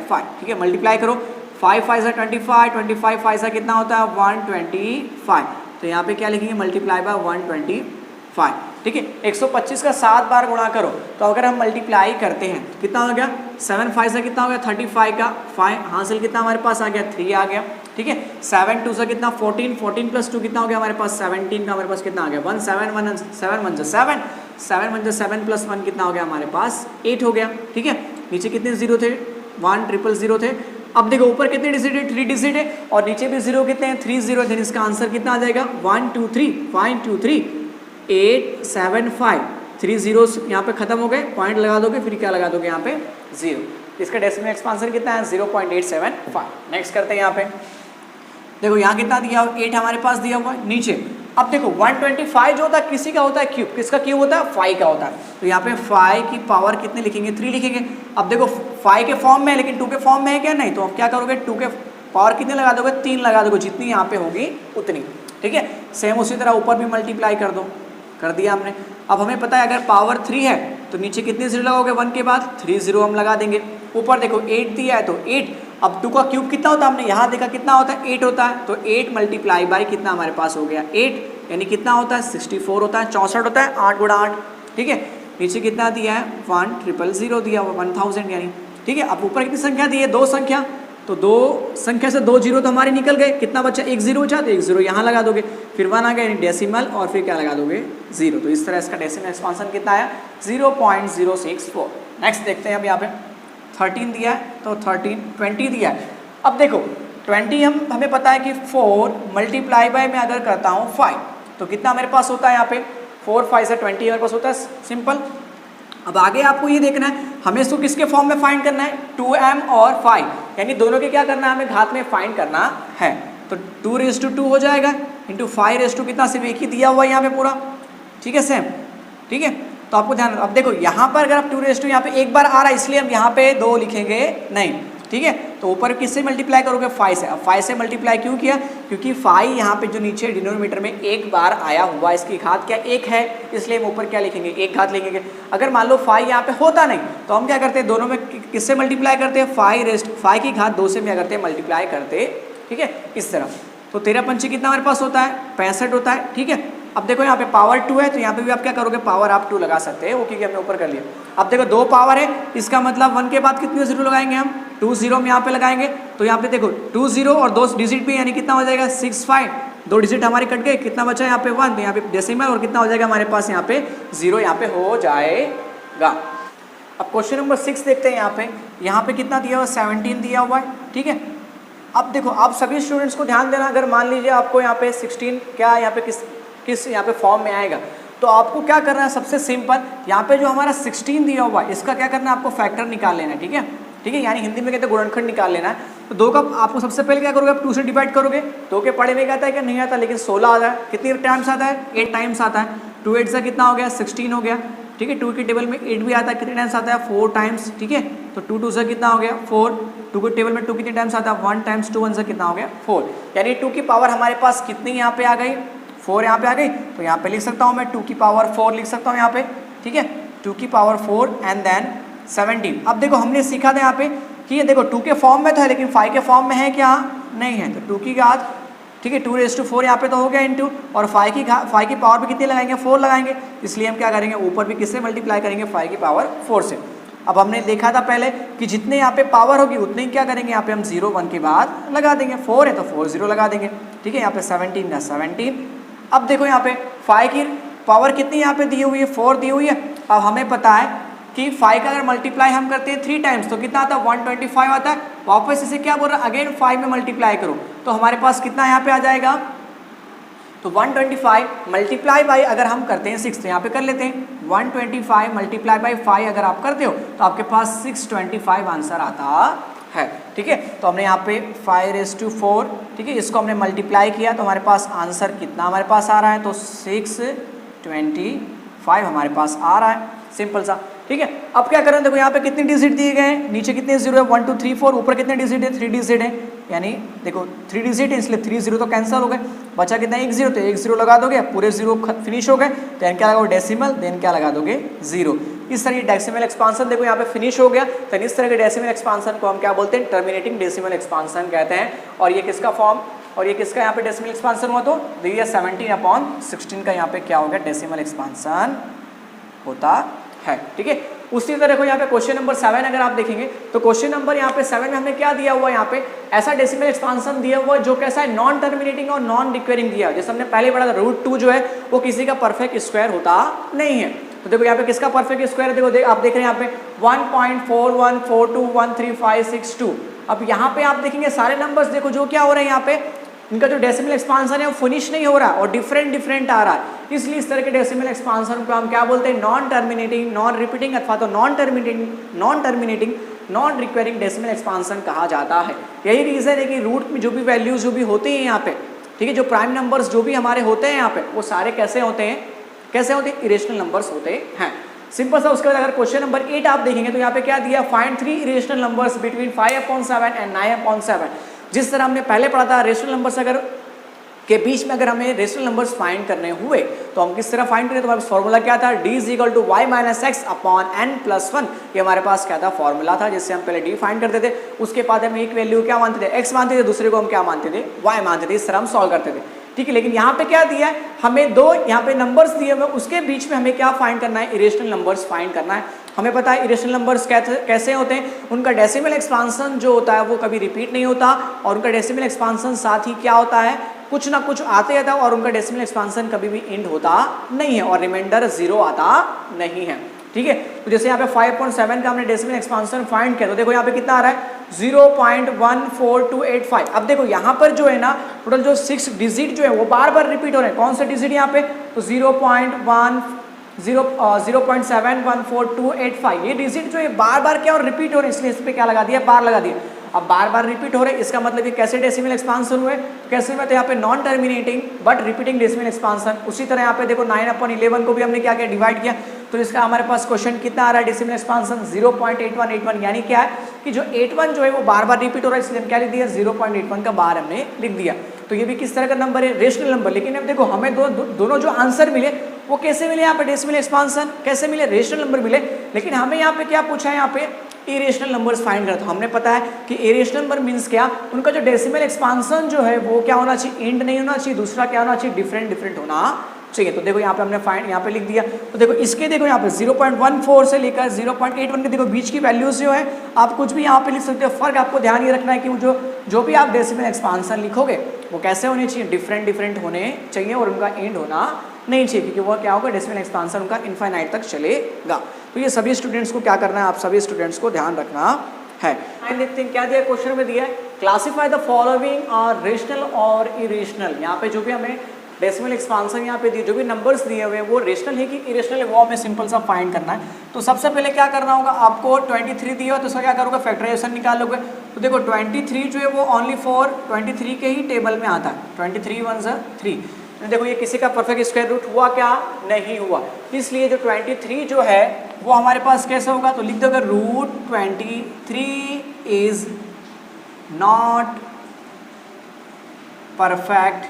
5 ठीक है, मल्टीप्लाई करो 5 5 से 25 25 5 से कितना होता है 125, तो यहाँ पे क्या लिखेंगे मल्टीप्लाई बाय 125, ठीक है। 125 का 7 बार गुणा करो, तो अगर हम मल्टीप्लाई करते हैं तो कितना हो गया 7 5 से कितना हो गया 35 का 5 हासिल कितना हमारे पास आ गया 3 आ गया, ठीक है। 7 2 से कितना 14 14 + 2 कितना हो गया हमारे पास 17 का हमारे पास कितना आ गया 1 7 1 7 1 7 7 1 7 + 1 कितना हो गया हमारे पास 8 हो गया, ठीक है। नीचे कितने जीरो थे 1 0 0 थे। अब देखो ऊपर कितने डिजिट है 3 डिजिट है, और नीचे भी जीरो कितने हैं 3 0, देन इसका आंसर कितना आ जाएगा 1 2 3 5 2 3 8 7 5 3 जीरो यहाँ पे खत्म हो गए, पॉइंट लगा दोगे फिर क्या लगा दोगे यहाँ पे 0। इसका डेसिमल एक्सपांशन कितना है 0.875। नेक्स्ट करते हैं यहाँ पे देखो यहाँ कितना दिया हुआ 8 हमारे पास दिया हुआ है नीचे। अब देखो 125 जो होता है किसी का होता है क्यूब, किसका क्यूब होता है 5 का होता है, तो यहाँ पे 5 की पावर कितने लिखेंगे 3 लिखेंगे। अब देखो 5 के फॉर्म में है लेकिन 2 के फॉर्म में है क्या नहीं, तो अब क्या करोगे 2 के पावर कितने लगा दोगे 3 लगा दोगे, जितनी यहाँ पे होगी उतनी, ठीक है। सेम उसी तरह ऊपर भी मल्टीप्लाई कर दो, कर दिया हमने। अब हमें पता है अगर पावर 3 है तो नीचे कितने जीरो लगाओगे 1 के बाद 3 0 हम लगा देंगे। ऊपर देखो 8 दिया है तो 8, अब 2 का क्यूब कितना होता है हमने यहाँ देखा कितना होता है 8 होता है, तो 8 × कितना हमारे पास हो गया 8, यानी कितना होता है 64 होता है 64 होता है 8 × 8, ठीक है। नीचे कितना दिया है 1 0 दिया हुआ 1000 यानी, ठीक है। अब ऊपर कितनी संख्या दी है 2 संख्या, तो 2 संख्या से 2 जीरो तो हमारे निकल गए, कितना बच्चा 1 0 बचा, तो 1 0 यहाँ लगा दोगे, फिर 1 आ गया यानी डेसिमल, और फिर क्या लगा दोगे 0। तो इस तरह इसका डेसिमल एक्सपांशन कितना आया 0.064। नेक्स्ट देखते हैं अब यहाँ पे 13 दिया है तो 20 दिया है। अब देखो 20 हमें पता है कि 4 × मैं अगर करता हूँ 5 तो कितना मेरे पास होता है यहाँ पे 4 5 से 20 मेरे पास होता है, सिंपल। अब आगे आपको ये देखना है हमें इसको किसके फॉर्म में फाइंड करना है 2m और 5, यानी दोनों के क्या करना है हमें घात में फाइंड करना है। तो 2 हो जाएगा इंटू 5 कितना सिर्फ एक ही दिया हुआ है यहाँ पे पूरा, ठीक है सेम, ठीक है। तो आपको ध्यान, अब देखो यहाँ पर अगर आप 2 यहाँ पे एक बार आ रहा है इसलिए हम यहाँ पे 2 लिखेंगे नहीं, ठीक है। तो ऊपर किससे मल्टीप्लाई करोगे 5 से। अब 5 से मल्टीप्लाई क्यों किया, क्योंकि 5 यहाँ पे जो नीचे डिनोमिनेटर में एक बार आया हुआ इसकी घात क्या 1 है, इसलिए हम ऊपर क्या लिखेंगे 1 घात लिखेंगे। अगर मान लो 5 यहाँ पे होता नहीं तो हम क्या करते हैं दोनों में किससे मल्टीप्लाई करते हैं 5 की घात 2 से क्या करते हैं मल्टीप्लाई करते, ठीक है, इस तरह। तो 13 पंचे कितना हमारे पास होता है 65 होता है, ठीक है। अब देखो यहाँ पे पावर 2 है तो यहाँ पे भी आप क्या करोगे पावर आप 2 लगा सकते हैं, वो क्योंकि हमने ऊपर कर लिया। अब देखो 2 पावर है, इसका मतलब 1 के बाद कितने जीरो लगाएंगे हम 2 0 हम यहाँ पे लगाएंगे, तो यहाँ पे देखो 2 0 और 2 डिजिट भी यानी कितना हो जाएगा 6 5, 2 डिजिट हमारे कट गए, कितना बचा यहाँ पे 1, तो यहाँ पे डेसिमल और कितना हो जाएगा हमारे पास यहाँ पे 0 यहाँ पे हो जाएगा। अब क्वेश्चन नंबर 6 देखते हैं। यहाँ पे कितना दिया हुआ 17 दिया हुआ है, ठीक है। अब देखो आप सभी स्टूडेंट्स को ध्यान देना, अगर मान लीजिए आपको यहाँ पे 16 क्या यहाँ पे किस यहाँ पे फॉर्म में आएगा, तो आपको क्या करना है, सबसे सिंपल यहाँ पे जो हमारा 16 दिया हुआ है इसका क्या करना है, आपको फैक्टर निकाल लेना है, ठीक है, ठीक है, यानी हिंदी में कहते हैं गुणनखंड निकाल लेना है। तो 2 का आपको सबसे पहले क्या करोगे, आप 2 से डिवाइड करोगे, 2 के पढ़े में आता है क्या, नहीं आता, लेकिन 16 आता है, कितनी टाइम्स आता है, 8 टाइम्स आता है, 2 8 से कितना हो गया 16 हो गया, ठीक है। 2 की टेबल में 8 भी आता है, कितने टाइम्स आता है 4 टाइम्स, ठीक है। तो 2 2 से कितना हो गया 4, 2 की टेबल में 2 कितने टाइम्स आता है 1 टाइम्स 2 1 से कितना हो गया 4, यानी 2 की पावर हमारे पास कितनी यहाँ पे आ गई 4 यहाँ पे आ गई। तो यहाँ पे लिख सकता हूँ मैं 2 की पावर 4 लिख सकता हूँ यहाँ पे, ठीक है, 2 की पावर 4 एंड देन 17। अब देखो हमने सीखा था यहाँ पे कि ये देखो 2 के फॉर्म में तो है लेकिन 5 के फॉर्म में है क्या, नहीं है, तो 2 की घात, ठीक है, 2⁴ यहाँ पे तो हो गया इंटू, और 5 की पावर भी कितनी लगाएंगे 4 लगाएंगे, इसलिए हम क्या करेंगे ऊपर भी किससे मल्टीप्लाई करेंगे 5 की पावर 4 से। अब हमने देखा था पहले कि जितने यहाँ पे पावर होगी उतने ही क्या करेंगे, यहाँ पे हम 0 1 के बाद लगा देंगे, 4 है तो 4 0 लगा देंगे, ठीक है। यहाँ पे 17 का 17। अब देखो यहाँ पे 5 की पावर कितनी यहाँ पे दी हुई है 4 दी हुई है। अब हमें पता है कि 5 का अगर मल्टीप्लाई हम करते हैं 3 टाइम्स तो कितना आता है 125 आता है। वापस इसे क्या बोल रहा है, अगेन 5 में मल्टीप्लाई करो, तो हमारे पास कितना यहाँ पे आ जाएगा, तो 125 मल्टीप्लाई बाई अगर हम करते हैं 6, तो यहाँ पे कर लेते हैं 125 मल्टीप्लाई बाई 5 अगर आप करते हो तो आपके पास 625 आंसर आता है, ठीक है। तो हमने यहाँ पे 5⁴, ठीक है, इसको हमने मल्टीप्लाई किया तो हमारे पास आंसर कितना हमारे पास आ रहा है, तो 625 हमारे पास आ रहा है, सिंपल सा, ठीक है। अब क्या करें, देखो यहाँ पे कितने डिजिट दिए गए हैं, नीचे कितने 0 है 1 2 3 4, ऊपर कितने डिजिट है 3 डिजिट है, यानी देखो 3 डिजिट है इसलिए 3 0 तो कैंसिल हो गए, बचा कितना 1 0, तो 1 0 लगा दोगे, पूरे 0 फिनिश हो गए, देन क्या लगाओगे डेसिमल, देन क्या लगा दोगे 0। इस तरह की डेसिमल एक्सपांसन देखो यहाँ पे फिनिश हो गया। तो इस तरह के डेसिमल एक्सपांसन को हम क्या बोलते हैं, टर्मिनेटिंग डेसिमल एक्सपांसन कहते हैं। और ये किसका फॉर्म, और ये किसका यहाँ पे डेसिमल एक्सपांसन हुआ, तो ये 17/16 का यहाँ पे क्या हो गया डेसिमल एक्सपांसन होता है, ठीक है। उसी तरह देखो यहाँ पे क्वेश्चन नंबर 7 अगर आप देखेंगे तो क्वेश्चन नंबर यहाँ पे 7 में हमें क्या दिया हुआ है, यहाँ पे ऐसा डेसिमल एक्सपांसन दिया हुआ है जो कैसा है, नॉन टर्मिनेटिंग और नॉन रिक्वेरिंग दिया है। जैसे हमने पहले पढ़ा था √2 जो है वो किसी का परफेक्ट स्क्वायर होता नहीं है। तो देखो यहाँ पे किसका परफेक्ट स्क्वायर है, देखो आप देख रहे हैं यहाँ पे 1.4142135662। अब यहाँ पे आप देखेंगे सारे नंबर्स देखो जो क्या हो रहे हैं यहाँ पे, इनका जो डेसिमल एक्सपांसन है वो फिनिश नहीं हो रहा और डिफरेंट आ रहा है, इसलिए इस तरह के डेसिमल एक्सपांसन को हम क्या बोलते हैं, नॉन टर्मिनेटिंग, नॉन रिपीटिंग अथवा तो non terminating non requiring decimal expansion कहा जाता है। यही रीजन है कि रूट में जो भी वैल्यूज जो भी होती हैं यहाँ पे, ठीक है, जो प्राइम नंबर्स जो भी हमारे होते हैं यहाँ पे वो सारे कैसे होते हैं, इरेशनल नंबर्स होते हैं, सिंपल सा। उसके बाद अगर क्वेश्चन नंबर 8 आप देखेंगे तो यहाँ पे क्या दिया, find 3 irrational numbers between 5/7 and 9/7। जिस तरह हमने पहले पढ़ा था रेशनल नंबर्स अगर के बीच में अगर हमें रेशनल नंबर्स फाइंड करने हुए तो हम किस तरह फाइंड करें, तो हमारा फॉर्मूला क्या था, d = y - x/n+1। ये हमारे पास क्या था, फॉर्मूला था, जिससे हम पहले d फाइंड करते थे, उसके बाद हम एक वैल्यू क्या मानते थे, x मानते थे, दूसरे को हम क्या मानते थे, y मानते थे। इस तरह हम सॉल्व करते थे, ठीक है। लेकिन यहाँ पे क्या दिया है, हमें 2 यहाँ पे नंबर्स दिए हुए, उसके बीच में हमें क्या फाइंड करना है, इरेशनल नंबर्स फाइंड करना है। हमें पता है इरेशनल नंबर्स कैसे होते हैं, उनका डेसिमल एक्सपांसन जो होता है वो कभी रिपीट नहीं होता, और उनका डेसिमल एक्सपांसन साथ ही क्या होता है, कुछ ना कुछ आते रहता है, और उनका डेसिमल एक्सपांसन कभी भी एंड होता नहीं है, और रिमाइंडर 0 आता नहीं है, ठीक है। तो जैसे यहाँ पे 5.7 का हमने डेसिमल एक्सपांसन फाइंड किया तो देखो यहाँ पे कितना आ रहा है 0.14285। अब देखो यहाँ पर जो है ना टोटल जो 6 डिजिट जो है वो बार बार रिपीट हो रहे हैं। कौन से डिजिट यहाँ पे, तो 0.71485, ये डिजिट जो है बार बार क्या और रिपीट हो रहे हैं, इसलिए इस पर क्या लगा दिया, बार लगा दिया। अब बार बार रिपीट हो रहे हैं, इसका मतलब ये कैसे डेसिमल एक्सपांसन हुए, कैसे में, तो यहाँ पे non terminating but repeating decimal expansion. उसी तरह यहाँ पे देखो 9/11 को भी हमने क्या किया, डिवाइड किया, तो इसका हमारे पास क्वेश्चन कितना आ रहा है, डेसिमल एक्सपांसन 0.8181, यानी क्या है कि जो 81 जो है वो बार बार रिपीट हो रहा है, इसलिए हम क्या लिख दिया, 0.81 का बार हमने लिख दिया। तो ये भी किस तरह का नंबर है, रेशनल नंबर। लेकिन अब देखो हमें दोनों जो आंसर मिले वो कैसे मिले, यहाँ पे डेसिमल एक्सपांसन कैसे मिले, रेशनल नंबर मिले। लेकिन हमें यहाँ पे क्या पूछा है, यहाँ पे इरेशनल नंबर्स फाइंड करते, तो हमने पता है कि इरेशनल नंबर मींस क्या, उनका जो डेसिमल एक्सपांसन जो है वो क्या होना चाहिए, एंड नहीं होना चाहिए, दूसरा क्या होना चाहिए, डिफरेंट होना चाहिए। तो देखो यहाँ पे हमने फाइंड यहाँ पे लिख दिया, तो देखो इसके देखो यहाँ पे 0.14 से लेकर 0.81 के देखो बीच की वैल्यूज जो है आप कुछ भी यहाँ पे लिख सकते हो। फर्क आपको ध्यान ये रखना है कि जो भी आप डेसिमल एक्सपांसन लिखोगे वो कैसे होने चाहिए, डिफरेंट डिफरेंट होने चाहिए और उनका एंड होना नहीं चाहिए, क्योंकि वो क्या होगा, डेसिमल एक्सपांशन उनका इनफाइनाइट तक चलेगा। तो ये सभी स्टूडेंट्स को क्या करना है, आप सभी स्टूडेंट्स को ध्यान रखना है। देखते हैं क्या दिया क्वेश्चन में, दिया है classify the following are rational और इरेशनल। यहाँ पे जो भी हमें डेसिमल एक्सपांशन यहाँ पे दिए, जो भी नंबर्स दिए हुए हैं वो रेशनल है कि इरेशनल है, वो हमें सिंपल सा फाइंड करना है। तो सबसे पहले क्या करना होगा, आपको 23 दिया हो तो उसका क्या करोगे, फैक्टराइजेशन निकालोगे। तो देखो 23 जो है वो ओनली फॉर 23 के ही टेबल में आता है, 23 1 ज़ा 3। देखो ये किसी का परफेक्ट स्क्वायर रूट हुआ क्या, नहीं हुआ, इसलिए जो 23 जो है वो हमारे पास कैसे होगा, तो लिख दोगे root 23 is not perfect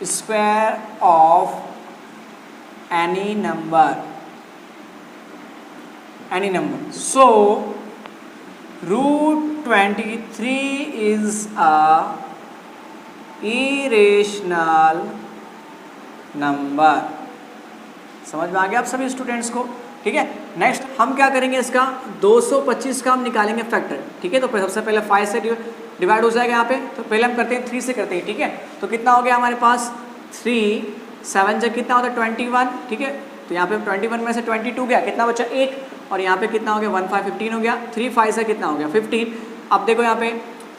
square of any number, so root 23 is a irrational number. समझ में आ गया आप सभी स्टूडेंट्स को, ठीक है। नेक्स्ट हम क्या करेंगे, इसका 225 का हम निकालेंगे फैक्टर, ठीक है। तो सबसे पहले 5 से डिवाइड हो जाएगा यहाँ पे, तो पहले हम करते हैं 3 से करते हैं, ठीक है। तो कितना हो गया हमारे पास 3 7 जब कितना होता है 21, ठीक है। तो यहाँ पे 21 में से 22 गया, कितना बचा 1, और यहाँ पे कितना हो गया 1 5 15 हो गया, 3 5 से कितना हो गया 15। अब देखो यहाँ पे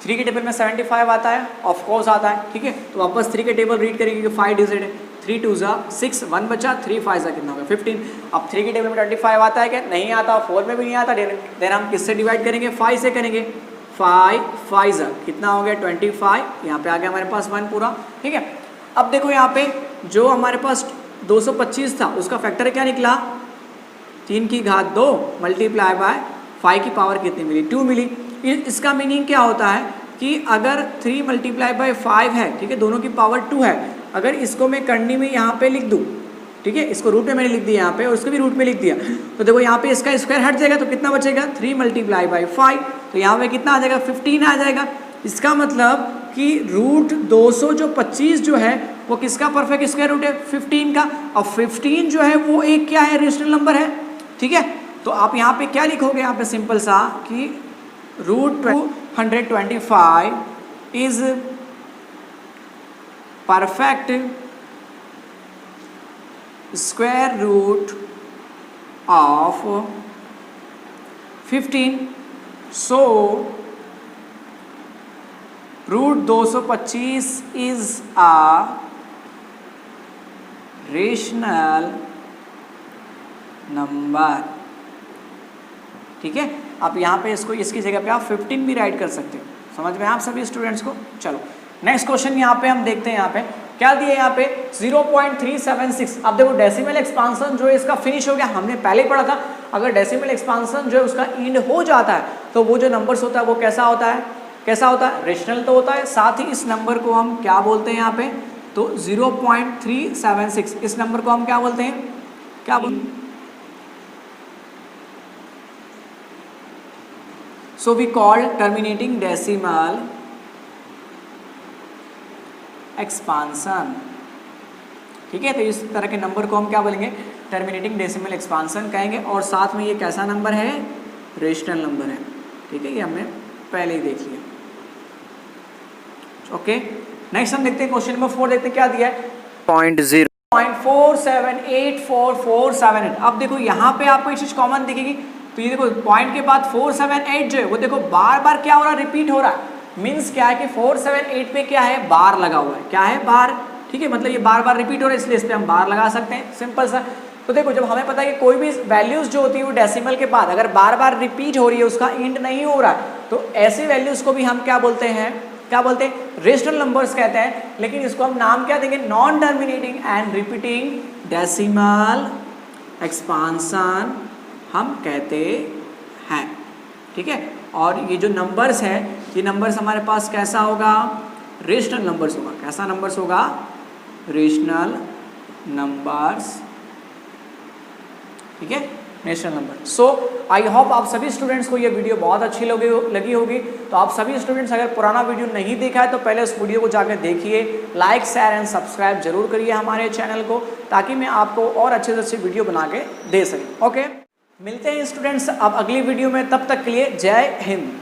3 के टेबल में 75 आता है, ऑफ कोर्स आता है, ठीक है। तो वापस 3 के टेबल रीड करेंगे क्योंकि 5 डिजिट है, 3 2 ज़ा 6, 1 बचा, 3 5 ज़ा कितना हो गया 15। अब 3 के टेबल में 25 आता है क्या, नहीं आता, 4 में भी नहीं आता, देन हम किससे डिवाइड करेंगे, 5 से करेंगे, 5 5 ज़ा कितना हो गया 25, यहाँ पे आ गया हमारे पास 1 पूरा, ठीक है। अब देखो यहाँ पे जो हमारे पास 225 था उसका फैक्टर क्या निकला, 3 की घात 2 मल्टीप्लाई बाय 5 की पावर कितनी मिली, 2 मिली। इसका मीनिंग क्या होता है कि अगर 3 मल्टीप्लाई बाय 5 है, ठीक है, दोनों की पावर 2 है, अगर इसको मैं करनी में यहाँ पे लिख दूँ, ठीक है, इसको रूट में मैंने लिख दिया यहाँ पे और उसको भी रूट में लिख दिया, तो देखो यहाँ पे इसका स्क्वायर हट जाएगा तो कितना बचेगा 3 मल्टीप्लाई बाय 5, तो यहाँ पे कितना आ जाएगा 15 आ जाएगा। इसका मतलब कि रूट 225 जो है वो किसका परफेक्ट स्क्वायर रूट है, 15 का। और 15 जो है वो एक क्या है, रेशनल नंबर है, ठीक है। तो आप यहाँ पे क्या लिखोगे, यहाँ पे सिंपल सा कि root 225 is perfect square root of 15, so root 225 is a rational number, ठीक है। आप यहाँ पे इसको इसकी जगह पे आप 15 भी राइट कर सकते हो, समझ में आप सभी स्टूडेंट्स को। चलो नेक्स्ट क्वेश्चन यहाँ पे हम देखते हैं, यहाँ पे क्या दिया है, यहाँ पे 0.376। अब देखो डेसिमल एक्सपांशन जो है इसका फिनिश हो गया, हमने पहले ही पढ़ा था, अगर डेसिमल एक्सपांशन जो है उसका एंड हो जाता है तो वो जो नंबर्स होता है वो कैसा होता है, रेशनल तो होता है। साथ ही इस नंबर को हम क्या बोलते हैं यहाँ पे, तो 0.376, इस नंबर को हम क्या बोलते हैं, क्या बोलते हैं, so we call terminating decimal expansion, ठीक है। तो इस तरह के नंबर को हम क्या बोलेंगे, टर्मिनेटिंग डेसिमल एक्सपांशन कहेंगे, और साथ में ये कैसा नंबर है, रेशनल नंबर है, ठीक है। ये हमने पहले ही देख लिया, ओके। नेक्स्ट हम देखते हैं क्वेश्चन नंबर 4, देखते हैं क्या दिया है, 0.478447। अब देखो यहाँ पे आपको एक चीज कॉमन दिखेगी, तो ये देखो पॉइंट के बाद 478 जो है वो देखो बार बार क्या हो रहा है, रिपीट हो रहा है। मीन्स क्या है कि 478 पे क्या है, बार लगा हुआ है, क्या है, बार, ठीक है। मतलब ये बार बार रिपीट हो रहा है, इसलिए इस पे हम बार लगा सकते हैं, सिंपल सा। तो देखो जब हमें पता है कि कोई भी वैल्यूज जो होती है वो डेसिमल के बाद अगर बार बार रिपीट हो रही है, उसका एंड नहीं हो रहा है, तो ऐसे वैल्यूज को भी हम क्या बोलते हैं, रेशनल नंबर्स कहते हैं। लेकिन इसको हम नाम क्या देंगे, non terminating and repeating decimal expansion हम कहते हैं, ठीक है। और ये जो नंबर्स है, ये नंबर्स हमारे पास कैसा होगा, रेशनल नंबर्स होगा, कैसा नंबर्स होगा, रेशनल नंबर्स, ठीक है, rational number. So I hope आप सभी स्टूडेंट्स को ये वीडियो बहुत अच्छी लगी होगी। तो आप सभी स्टूडेंट्स अगर पुराना वीडियो नहीं देखा है तो पहले उस वीडियो को जाकर देखिए, लाइक शेयर एंड सब्सक्राइब जरूर करिए हमारे चैनल को, ताकि मैं आपको और अच्छे से अच्छी वीडियो बना के दे सकूँ, ओके। मिलते हैं स्टूडेंट्स अब अगली वीडियो में, तब तक के लिए जय हिंद।